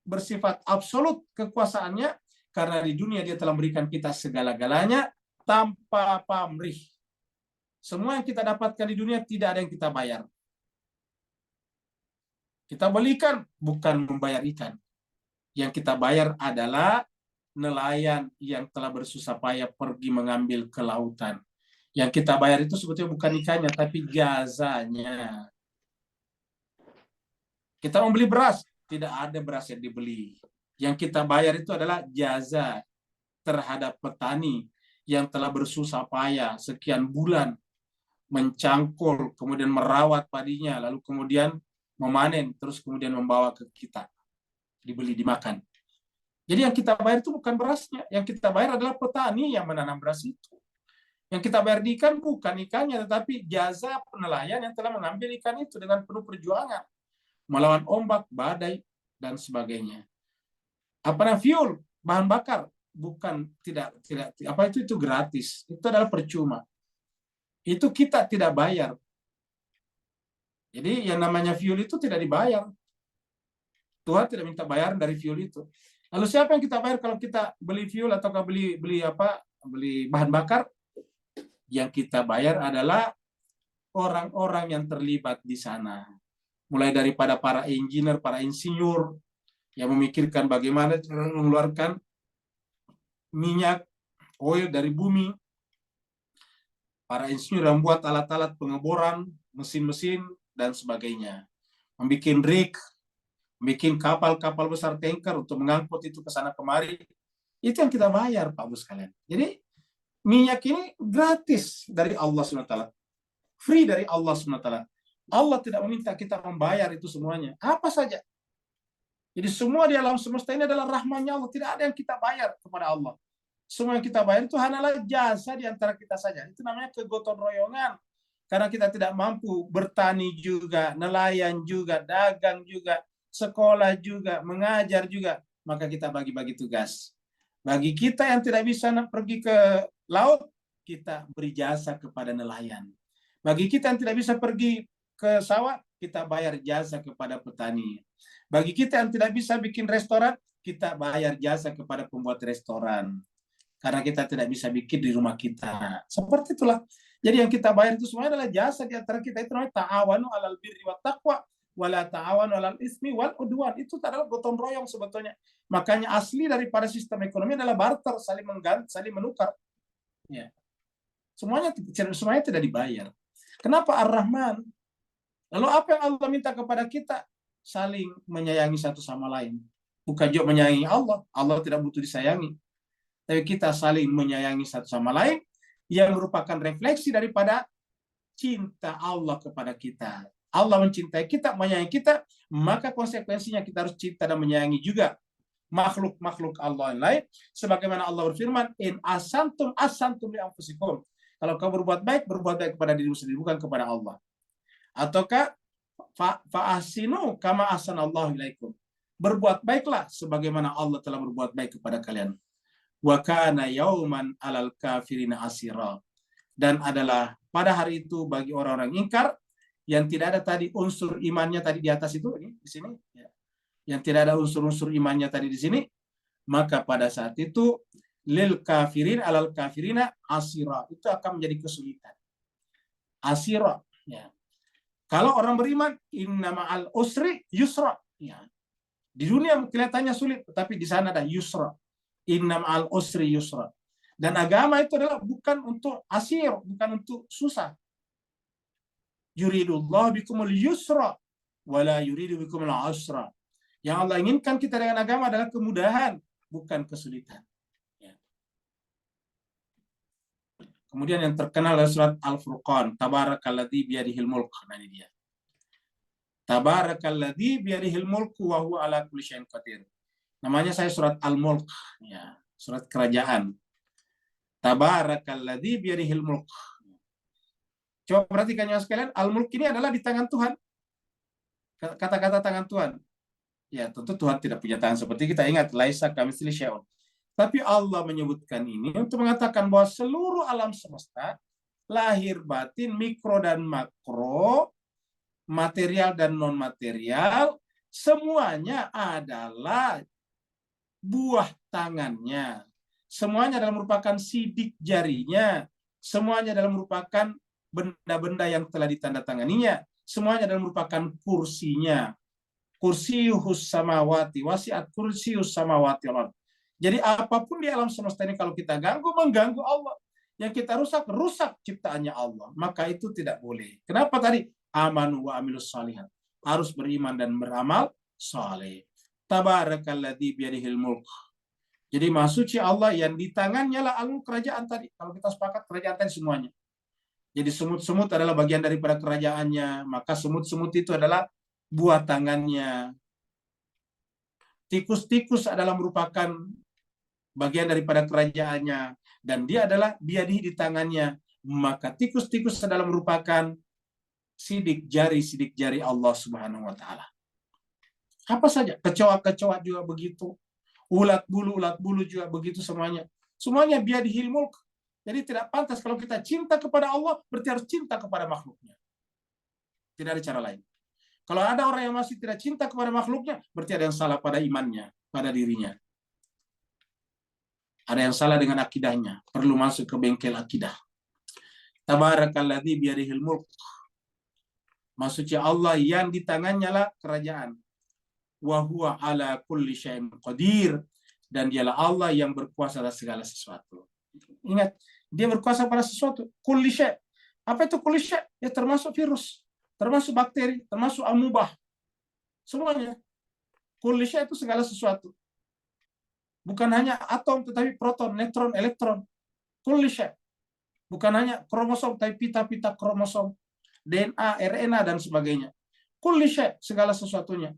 bersifat absolut kekuasaannya, karena di dunia dia telah memberikan kita segala-galanya tanpa pamrih. Semua yang kita dapatkan di dunia tidak ada yang kita bayar. Kita beli ikan, bukan membayar ikan. Yang kita bayar adalah nelayan yang telah bersusah payah pergi mengambil ke lautan. Yang kita bayar itu sebetulnya bukan ikannya, tapi jasanya. Kita membeli beras, tidak ada beras yang dibeli. Yang kita bayar itu adalah jasa terhadap petani yang telah bersusah payah sekian bulan mencangkul, kemudian merawat padinya, lalu kemudian memanen, terus kemudian membawa ke kita, dibeli, dimakan. Jadi yang kita bayar itu bukan berasnya, yang kita bayar adalah petani yang menanam beras itu. Yang kita bayar di ikan bukan ikannya, tetapi jasa penelayan yang telah mengambil ikan itu dengan penuh perjuangan, melawan ombak, badai, dan sebagainya. Apa namanya, fuel, bahan bakar, bukan tidak apa itu gratis, itu adalah percuma. Itu kita tidak bayar. Jadi yang namanya fuel itu tidak dibayar. Tuhan tidak minta bayaran dari fuel itu. Lalu siapa yang kita bayar kalau kita beli fuel atau beli bahan bakar? Yang kita bayar adalah orang-orang yang terlibat di sana. Mulai daripada para engineer, para insinyur yang memikirkan bagaimana cara mengeluarkan minyak, oil dari bumi. Para insinyur yang membuat alat-alat pengeboran, mesin-mesin, dan sebagainya. Membikin rig, bikin kapal-kapal besar tanker untuk mengangkut itu ke sana kemari. Itu yang kita bayar, Pak Bu sekalian. Jadi minyak ini gratis dari Allah SWT. Free dari Allah SWT. Allah tidak meminta kita membayar itu semuanya. Apa saja. Jadi semua di alam semesta ini adalah rahmatnya Allah. Tidak ada yang kita bayar kepada Allah. Semua yang kita bayar itu hanyalah jasa di antara kita saja. Itu namanya kegotong royongan. Karena kita tidak mampu bertani juga, nelayan juga, dagang juga, sekolah juga, mengajar juga. Maka kita bagi-bagi tugas. Bagi kita yang tidak bisa pergi ke laut, kita beri jasa kepada nelayan. Bagi kita yang tidak bisa pergi ke sawah, kita bayar jasa kepada petani. Bagi kita yang tidak bisa bikin restoran, kita bayar jasa kepada pembuat restoran. Karena kita tidak bisa bikin di rumah kita. Seperti itulah. Jadi yang kita bayar itu semuanya adalah jasa di antara kita. Itu namanya ta'awanu 'alal birri wat taqwa wala ta'awanu 'alal ismi wal udwan. Itu adalah gotong royong sebetulnya. Makanya asli daripada sistem ekonomi adalah barter, saling mengganti, saling menukar. Ya. Semuanya tidak dibayar. Kenapa Ar-Rahman? Lalu apa yang Allah minta kepada kita? Saling menyayangi satu sama lain. Bukan juga menyayangi Allah. Allah tidak butuh disayangi. Tapi kita saling menyayangi satu sama lain yang merupakan refleksi daripada cinta Allah kepada kita. Allah mencintai kita, menyayangi kita, maka konsekuensinya kita harus cinta dan menyayangi juga makhluk-makhluk Allah yang lain. Sebagaimana Allah berfirman, in asantum li anfusikum. Kalau kau berbuat baik kepada dirimu sendiri, bukan kepada Allah. Ataukah fa'ahsinu kama ahsanallahu ilaikum. Berbuat baiklah sebagaimana Allah telah berbuat baik kepada kalian. Wa kana yauman alal kafirina asira. Dan adalah pada hari itu bagi orang-orang ingkar yang tidak ada tadi unsur imannya tadi di atas itu, ini di sini ya. Yang tidak ada unsur-unsur imannya tadi di sini, maka pada saat itu lil kafirin alal kafirina asira, itu akan menjadi kesulitan. Asira ya. Kalau orang beriman, inna ma'al usri yusra ya. Di dunia kelihatannya sulit, tetapi di sana ada yusra. Inna ma'al usri yusra. Dan agama itu adalah bukan untuk asir, bukan untuk susah. Yuridullah bikumul yusra wala yuridu bikumul usra. Yang Allah inginkan kita dengan agama adalah kemudahan, bukan kesulitan. Ya. Kemudian yang terkenal adalah surat Al-Furqan, Tabarakalladzi biyadihil mulk. Nah, ini dia. Tabarakalladzi biyadihil mulku wa huwa ala kulli syai'in qadir. Namanya saya surat Al-Mulk, ya, surat kerajaan. Tabarakalladzi biyadihil mulk. Coba perhatikan yang sekalian, Al-Mulk ini adalah di tangan Tuhan. Kata-kata tangan Tuhan. Ya, tentu Tuhan tidak punya tangan seperti kita. Ingat, laisa kamitslihi syai'un. Tapi Allah menyebutkan ini untuk mengatakan bahwa seluruh alam semesta, lahir batin, mikro dan makro, material dan non-material, semuanya adalah buah tangannya. Semuanya adalah merupakan sidik jarinya. Semuanya adalah merupakan benda-benda yang telah ditandatanganinya. Semuanya adalah merupakan kursinya. Kursiyuhus samawati wasi'at kursiyus samawati wal ardh. Jadi apapun di alam semesta ini kalau kita mengganggu Allah. Yang kita rusak ciptaannya Allah. Maka itu tidak boleh. Kenapa tadi? Amanu wa amilus shalihat. Harus beriman dan beramal saleh. Tabarakalladzi biyadihil mulk. Jadi maha suci Allah yang di tangannya lah al-mulk, kerajaan tadi. Kalau kita sepakat kerajaan tadi semuanya. Jadi semut-semut adalah bagian daripada kerajaannya. Maka semut-semut itu adalah buah tangannya. Tikus-tikus adalah merupakan bagian daripada kerajaannya. Dan dia adalah biyadihi di tangannya. Maka tikus-tikus adalah merupakan sidik jari Allah Subhanahu wa taala. Apa saja, kecoa-kecoa juga begitu. Ulat bulu juga begitu semuanya. Semuanya biyadihil mulk. Jadi tidak pantas kalau kita cinta kepada Allah, berarti harus cinta kepada makhluknya. Tidak ada cara lain. Kalau ada orang yang masih tidak cinta kepada makhluknya, berarti ada yang salah pada imannya, pada dirinya. Ada yang salah dengan akidahnya. Perlu masuk ke bengkel akidah. Tabarakalladzi biyadihil mulk. Maksudnya Allah yang di tangannya lah kerajaan. Wa huwa ala kulli syai'in qadir. Dan dialah Allah yang berkuasa atas segala sesuatu. Ingat, dia berkuasa pada sesuatu. Kulli syai'. Apa itu kulli syai'? Ya termasuk virus, termasuk bakteri, termasuk amubah. Semuanya. Kulli syai' itu segala sesuatu. Bukan hanya atom, tetapi proton, neutron, elektron. Kulli syai'. Bukan hanya kromosom, tapi pita-pita kromosom. DNA, RNA, dan sebagainya. Kulli syai', segala sesuatunya.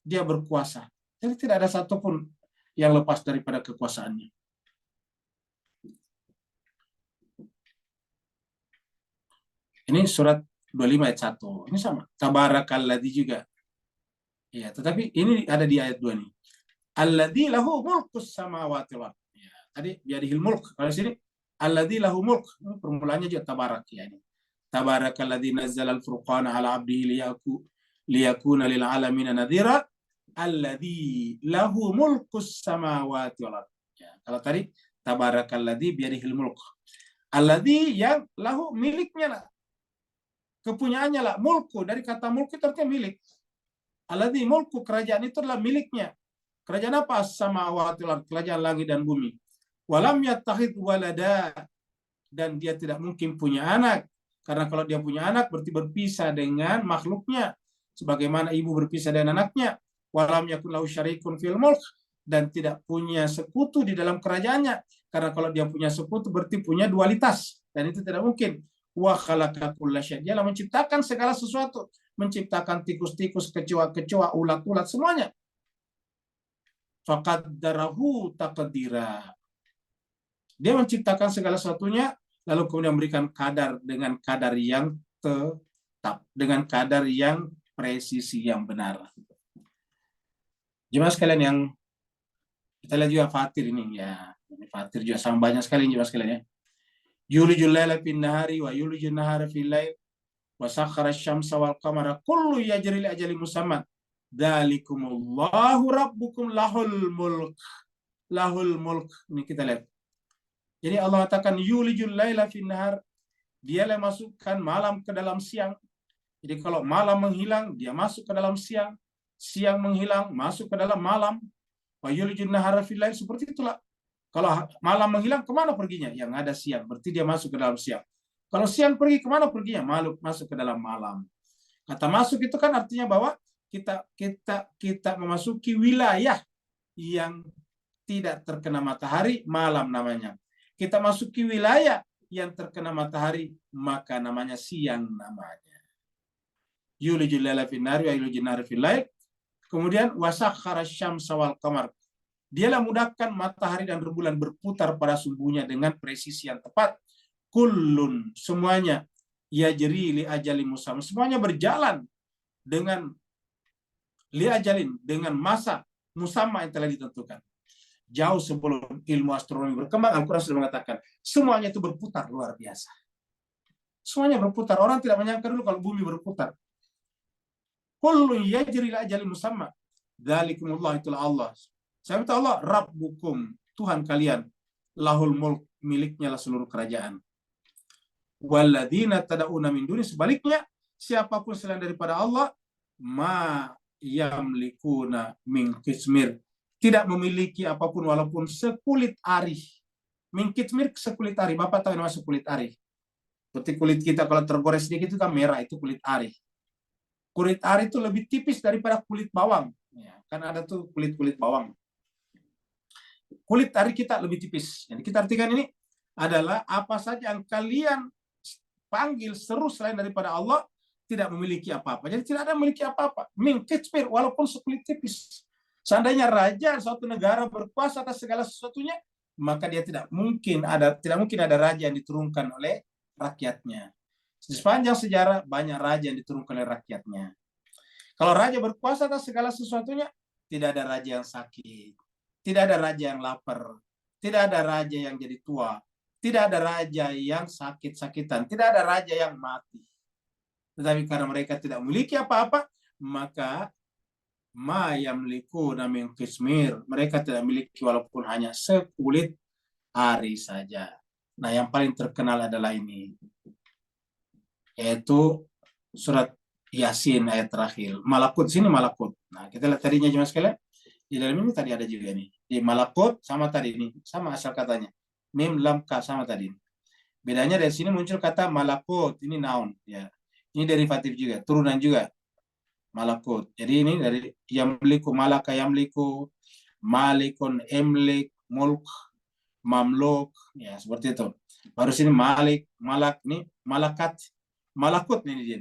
Dia berkuasa. Jadi tidak ada satupun yang lepas daripada kekuasaannya. Ini surat 25 ayat 1. Ini sama. Tabarakalladzi juga. Ya, tetapi ini ada di ayat 2 nih. Alladzi lahu mulkus samawati wal ardh. Ya, tadi biyadihil mulk. Kalau sini alladzi lahu mulk. Permulaannya juga tabarak ya ini. Tabarakalladzi nazzala al-furqana ala 'abdihi liyakuna lil 'alamin nadhira. Alladzi lahu mulkus samawati wal ardh. Ya, kalau tadi tabarakalladzi biyadihil mulk. Alladzi yang lahu miliknya lah. Kepunyaannya lah. Mulku dari kata mulku itu artinya milik. Alladzi mulku, kerajaan itu adalah miliknya. Kerajaan apa? As-samawati wal ardh, kerajaan langit dan bumi. Walam yattakhidh walada, dan dia tidak mungkin punya anak. Karena kalau dia punya anak berarti berpisah dengan makhluknya. Sebagaimana ibu berpisah dengan anaknya. Walam yakun lahu syarikun fil mulk, dan tidak punya sekutu di dalam kerajaannya. Karena kalau dia punya sekutu berarti punya dualitas, dan itu tidak mungkin. Wa khalaqa kulla syai'. Dialah menciptakan segala sesuatu, menciptakan tikus-tikus, kecoa-kecoa, ulat-ulat, semuanya. Faqaddarahu taqdira. Dia menciptakan segala sesuatunya lalu kemudian memberikan kadar dengan kadar yang tetap, dengan kadar yang presisi yang benar. Jemaah sekalian yang kita lihat juga Fatir ini ya, ini Fatir juga sama banyak sekali jemaah sekalian ya. Yulijul laila fin nahari wa yulijul nahara fil lail wa sakhara asy-syamsa wal qamara kullu yajri li ajalin musamman. Dzalikumullahu rabbukum lahul mulk. Lahul mulk. Ini kita lihat. Jadi Allah katakan yulijul laila fin nahar, dia yang masukkan malam ke dalam siang. Jadi kalau malam menghilang, dia masuk ke dalam siang. Siang menghilang, masuk ke dalam malam. Wa yulijul nahara fil lail, seperti itulah. Kalau malam menghilang, kemana perginya? Yang ada siang, berarti dia masuk ke dalam siang. Kalau siang pergi, kemana perginya? Masuk ke dalam malam. Kata masuk itu kan artinya bahwa kita memasuki wilayah yang tidak terkena matahari, malam namanya. Kita masuki wilayah yang terkena matahari, maka namanya siang namanya. Yulijul laila fin nahari wa yulijul nahara fil lail. Kemudian wasakhara asy-syamsa wal qamar. Dialah mudahkan matahari dan rembulan berputar pada sumbunya dengan presisi yang tepat. Kullun, semuanya, yajri li ajalin musamma, semuanya berjalan dengan li ajalin, dengan masa musamma yang telah ditentukan. Jauh sebelum ilmu astronomi berkembang, Al-Quran sudah mengatakan semuanya itu berputar luar biasa. Semuanya berputar. Orang tidak menyangka dulu kalau bumi berputar. Kullun yajri li ajalin musamma. Dzalikumullah, itulah Allah. Saya minta Allah, Rabbukum, Tuhan kalian, lahul mulk, miliknya lah seluruh kerajaan. Walladzina tada'una min duni, sebaliknya, siapapun selain daripada Allah, ma yamlikuna min qismir, tidak memiliki apapun walaupun sekulit ari. Min qismir, sekulit ari. Bapak tahu nama sekulit ari? Seperti kulit kita kalau tergores sedikit itu kan merah, itu kulit ari. Kulit ari itu lebih tipis daripada kulit bawang. Ya, kan ada tuh kulit-kulit bawang. Kulit ari kita lebih tipis. Jadi kita artikan ini adalah apa saja yang kalian panggil seru selain daripada Allah tidak memiliki apa-apa. Jadi tidak ada memiliki apa-apa. Min qismir, walaupun sekulit tipis. Seandainya raja suatu negara berkuasa atas segala sesuatunya, maka dia tidak mungkin ada raja yang diturunkan oleh rakyatnya. Di sepanjang sejarah banyak raja yang diturunkan oleh rakyatnya. Kalau raja berkuasa atas segala sesuatunya, tidak ada raja yang sakit. Tidak ada raja yang lapar. Tidak ada raja yang jadi tua. Tidak ada raja yang sakit-sakitan. Tidak ada raja yang mati. Tetapi karena mereka tidak memiliki apa-apa, maka ma yamlikuna min qismir. Mereka tidak memiliki walaupun hanya sekulit ari saja. Nah, yang paling terkenal adalah ini. Yaitu surat Yasin ayat terakhir. Malakut, sini malakut. Nah, kita lihat tadinya cuma sekalian. Di dalam ini tadi ada juga nih. Di malakut sama tadi ini, sama asal katanya. Mim lam ka sama tadi. Bedanya dari sini muncul kata malakut, ini noun ya. Ini derivatif juga, turunan juga. Malakut. Jadi ini dari yamliku, malaka yamliku, malikun emlik, mulk, mamluk, ya seperti itu. Baru sini malik, malak, nih malakat, malakut nih dia.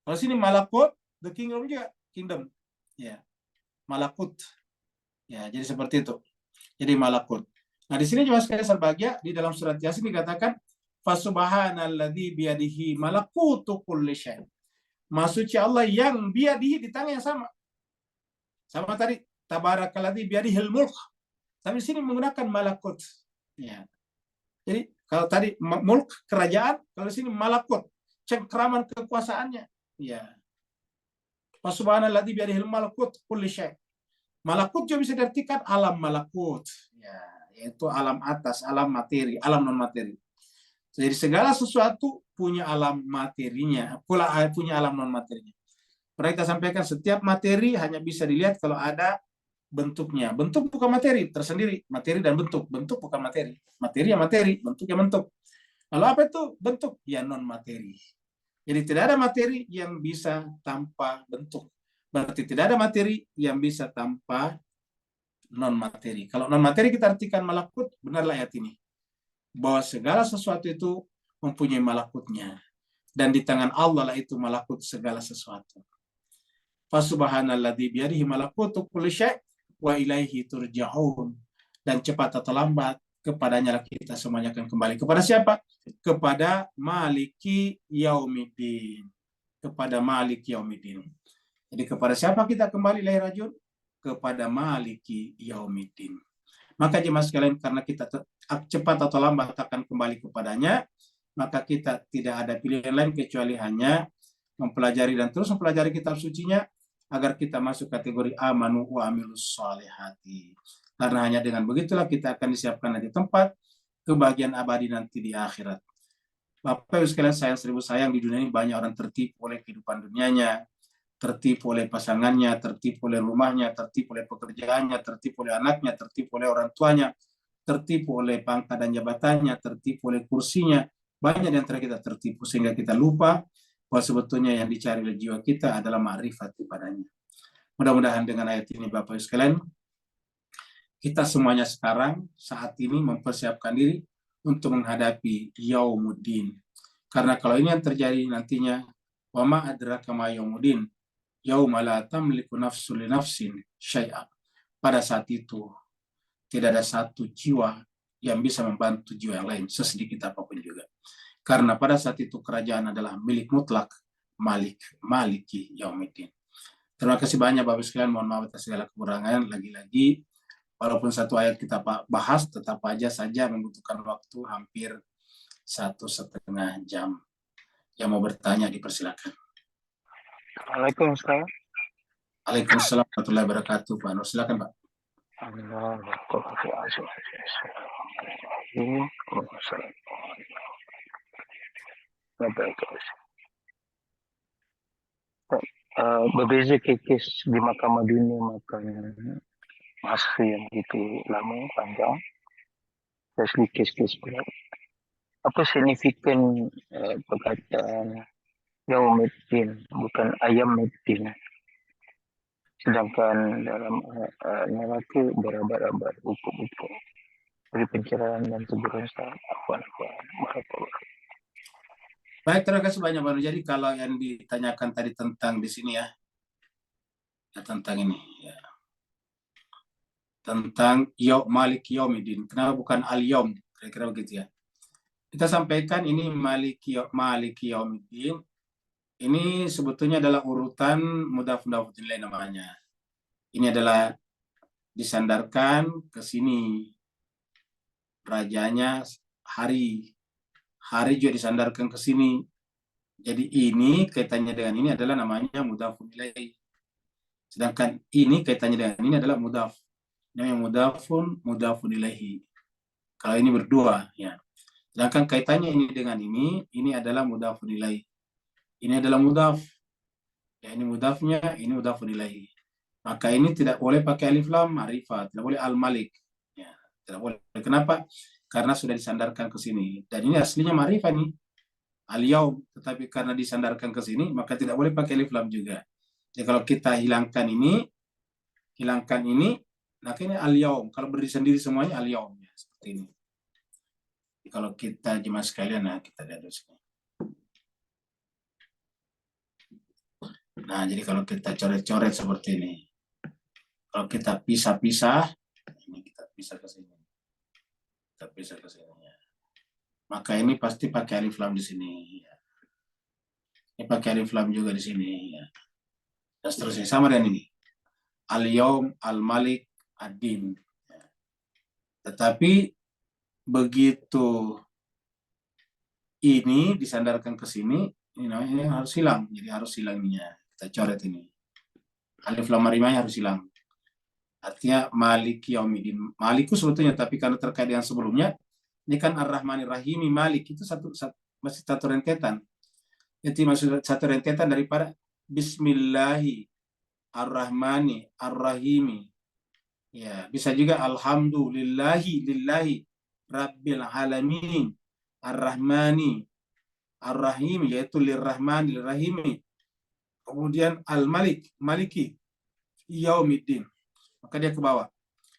Kalau sini malakut, the kingdom juga, kingdom. Ya. Malakut. Ya, jadi seperti itu. Jadi malakut. Nah, di sini juga sekali serbahagia di dalam surat Yasin dikatakan fasubhanalladzi biyadihi malakutu kulli syai'. Maksudnya Allah yang biyadihi di tangan yang sama. Sama tadi tabarakalladzi biyadihil mulk. Tapi di sini menggunakan malakut. Ya. Jadi kalau tadi mulk kerajaan, kalau di sini malakut cengkraman kekuasaannya. Ya. Fasubhanalladzi biyadihil malakut kulli syai'. Malakut juga bisa diartikan alam malakut, ya, yaitu alam atas, alam materi, alam non materi. Jadi segala sesuatu punya alam materinya, pula punya alam non materinya. Mereka sampaikan setiap materi hanya bisa dilihat kalau ada bentuknya. Bentuk bukan materi tersendiri, materi dan bentuk. Bentuk bukan materi, materi ya materi, bentuk ya bentuk. Lalu apa itu bentuk? Ya non materi. Jadi tidak ada materi yang bisa tanpa bentuk. Berarti tidak ada materi yang bisa tanpa non-materi. Kalau non-materi kita artikan malakut, benarlah ayat ini. Bahwa segala sesuatu itu mempunyai malakutnya. Dan di tangan Allah lah itu malakut segala sesuatu. Fasubhanalladzi biyadihi malakutu kulli syai' wa ilaihi turja'un. Dan cepat atau lambat, kepadanya lah kita semuanya akan kembali. Kepada siapa? Kepada Maliki Yaumiddin. Kepada Maliki Yaumiddin. Jadi kepada siapa kita kembali lahir rajul? Kepada Maliki Yaumiddin. Maka jemaah sekalian, karena kita cepat atau lambat akan kembali kepadanya, maka kita tidak ada pilihan lain kecuali hanya mempelajari dan terus mempelajari kitab sucinya agar kita masuk kategori amanu wa amilus solihati. Karena hanya dengan begitulah kita akan disiapkan di tempat kebahagiaan abadi nanti di akhirat. Bapak Ibu sekalian, sayang di dunia ini banyak orang tertipu oleh kehidupan dunianya, tertipu oleh pasangannya, tertipu oleh rumahnya, tertipu oleh pekerjaannya, tertipu oleh anaknya, tertipu oleh orang tuanya, tertipu oleh pangkat dan jabatannya, tertipu oleh kursinya. Banyak di antara kita tertipu sehingga kita lupa bahwa sebetulnya yang dicari oleh jiwa kita adalah ma'rifat kepadanya. Mudah-mudahan dengan ayat ini Bapak Ibu sekalian, kita semuanya sekarang saat ini mempersiapkan diri untuk menghadapi Yaumuddin. Karena kalau ini yang terjadi nantinya, wa ma adraka ma yaumuddin, yauma la tamliku nafsun li nafsin syai'a. Pada saat itu tidak ada satu jiwa yang bisa membantu jiwa yang lain sesedikit apapun juga. Karena pada saat itu kerajaan adalah milik mutlak Maliki Yaumiddin. Terima kasih banyak Bapak sekalian, mohon maaf atas segala kekurangan. Lagi-lagi walaupun satu ayat kita bahas, tetap aja saja membutuhkan waktu hampir 1,5 jam. Yang mau bertanya dipersilakan. Waalaikumsalam. Waalaikumsalam warahmatullahi wabarakatuh. Pak Nur, silakan Pak. Berbeza kekes di Makkah Madinah makanya masa yang begitu lama panjang. Saya sedikit berat. Apa signifikan perkataan Yaumuddin bukan Ayyamuddin? Sedangkan dalam neraka berabar-abar hukum-hukum dari pencerahan dan teguran saat apa. Baik, terima kasih banyak Pak Nur. Jadi kalau yang ditanyakan tadi tentang di sini ya tentang ini ya. Tentang Malik Yaumiddin. Kenapa bukan Al-Yaum? Kira-kira begitu ya. Kita sampaikan ini Malik Yaumiddin. Ini sebetulnya adalah urutan mudhaf ilaih namanya. Ini adalah disandarkan ke sini. Rajanya hari juga disandarkan ke sini. Jadi ini kaitannya dengan ini adalah namanya mudhaf ilaih. Sedangkan ini kaitannya dengan ini adalah mudhaf. Namanya mudhafun ilaihi. Kalau ini berdua ya. Sedangkan kaitannya ini dengan ini adalah mudhafun ilaihi. Ini adalah mudhaf. Ya, ini mudhafnya, ini mudhafun ilaihi. Maka ini tidak boleh pakai alif lam ma'rifat, tidak boleh al-malik. Ya, tidak boleh. Kenapa? Karena sudah disandarkan ke sini. Dan ini aslinya ma'rifat nih. Al-yaum, tetapi karena disandarkan ke sini, maka tidak boleh pakai alif lam juga. Jadi kalau kita hilangkan ini, maka ini al-yaum. Kalau berdiri sendiri semuanya al-yaum. Ya, seperti ini. Jadi kalau kita jemaah sekalian, nah kita lihat dulu. Nah, jadi kalau kita coret-coret seperti ini. Kalau kita pisah-pisah, ini kita pisah ke sini. Kita pisah ke sini. Ya. Maka ini pasti pakai alif lam di sini. Ya. Ini pakai alif lam juga di sini. Ya. Dan seterusnya. Sama dengan ini. Al-yaum, al-malik, ad-din. Ya. Tetapi begitu ini disandarkan ke sini, ini namanya harus hilang. Jadi harus hilang ininya. Kita coret ini. Alif lam marimanya harus hilang. Artinya Malik Yaumiddin. Maliku sebetulnya, tapi karena terkait dengan sebelumnya, ini kan Ar-Rahmanir Rahimi Malik itu masih satu rentetan. Jadi maksud satu rentetan daripada Bismillahi Ar-Rahmani Ar-Rahimi. Ya, bisa juga Lillahi Rabbil Alamin Ar-Rahmani Ar-Rahimi, yaitu Lirrahmani Lirrahimi. Kemudian Al-Malik Maliki Yaumiddin. Maka dia ke bawah.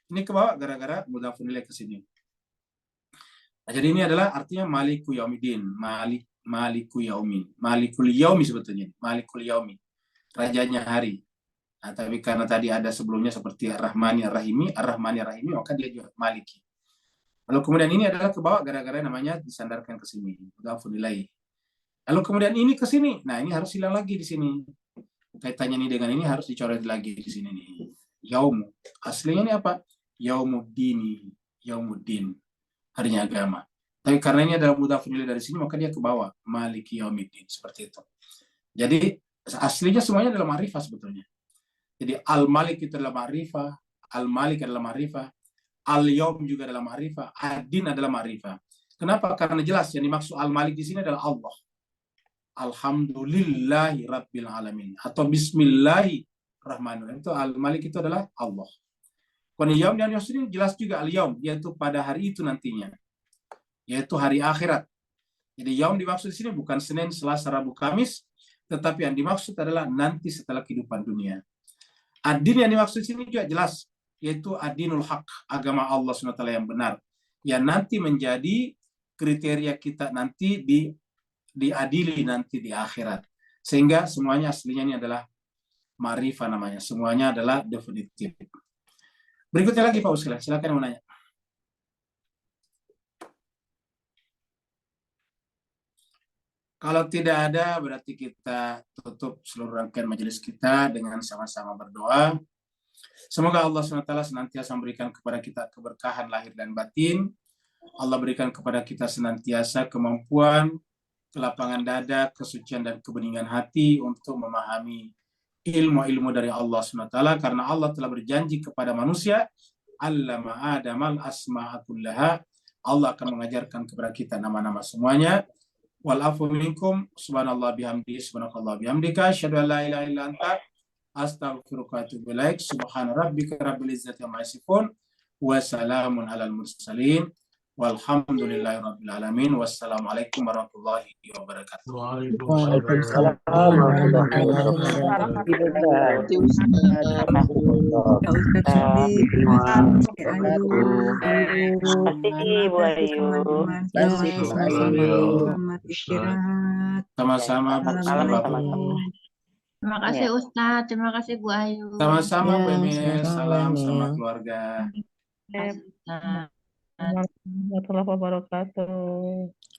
Ini ke bawah gara-gara mudhafun ilaih ke sini. Nah, jadi ini adalah artinya Maliku Yaumiddin, Maliku Yaumin, Malikul Yaumi sebetulnya, Malikul Yaumi, rajanya hari. Nah, tapi karena tadi ada sebelumnya seperti Ar-Rahmani Ar-Rahimi, maka dia juga Maliki. Lalu kemudian ini adalah ke bawah gara-gara namanya disandarkan ke sini. Mudhafun ilaih. Lalu kemudian ini ke sini. Nah, ini harus hilang lagi di sini. Kaitannya ini dengan ini harus dicoret lagi di sini nih. Yaum. Aslinya ini apa? Yaumuddin. Yaumuddin. Harinya agama. Tapi karena ini adalah mudhafun ilaih dari sini, maka dia ke bawah. Maliki yaumiddin. Seperti itu. Jadi aslinya semuanya adalah ma'rifah sebetulnya. Jadi al-malik itu adalah ma'rifah, al-malik adalah ma'rifah, al-yaum juga adalah ma'rifah, ad-din adalah ma'rifah. Kenapa? Karena jelas yang dimaksud al-malik di sini adalah Allah. Alhamdulillahi rabbil alamin atau bismillahirrahmanirrahim. Itu al-malik itu adalah Allah. Kemudian yaum yang dimaksud ini jelas juga al-yaum, yaitu pada hari itu nantinya, yaitu hari akhirat. Jadi yaum dimaksud di sini bukan Senin, Selasa, Rabu, Kamis, tetapi yang dimaksud adalah nanti setelah kehidupan dunia. Ad-din yang dimaksud di sini juga jelas, yaitu ad-dinul haq, agama Allah SWT yang benar, yang nanti menjadi kriteria kita nanti diadili nanti di akhirat. Sehingga semuanya aslinya ini adalah ma'rifah namanya, semuanya adalah definitif. Berikutnya lagi Pak Ustaz, silakan yang mau nanya. Kalau tidak ada, berarti kita tutup seluruh rangkaian majelis kita dengan sama-sama berdoa. Semoga Allah SWT senantiasa memberikan kepada kita keberkahan lahir dan batin. Allah berikan kepada kita senantiasa kemampuan, kelapangan dada, kesucian dan kebeningan hati untuk memahami ilmu-ilmu dari Allah SWT. Karena Allah telah berjanji kepada manusia, Allama Adamal asma'atullaha. Allah akan mengajarkan kepada kita nama-nama semuanya. Wal afu minkum subhanallah bihamdi subhanallah bihamdika asyhadu an la ilaha illa anta astaghfiruka wa atubu ilaik. Subhana rabbika rabbil izzati amma yasifun wa salamun alal mursalin walhamdulillahi rabbil alamin. Wassalamualaikum warahmatullahi wabarakatuh. Waalaikumsalam warahmatullahi wabarakatuh. Ibu Ayu. Selamat istirahat. Sama-sama Bu. Terima kasih Ustadz, terima kasih Bu Ayu. Sama-sama Bu Ya, Emil. sama-sama, Salam Bu sama Emil. keluarga. Terima kasih, Ustadz. Warahmatullahi wabarakatuh.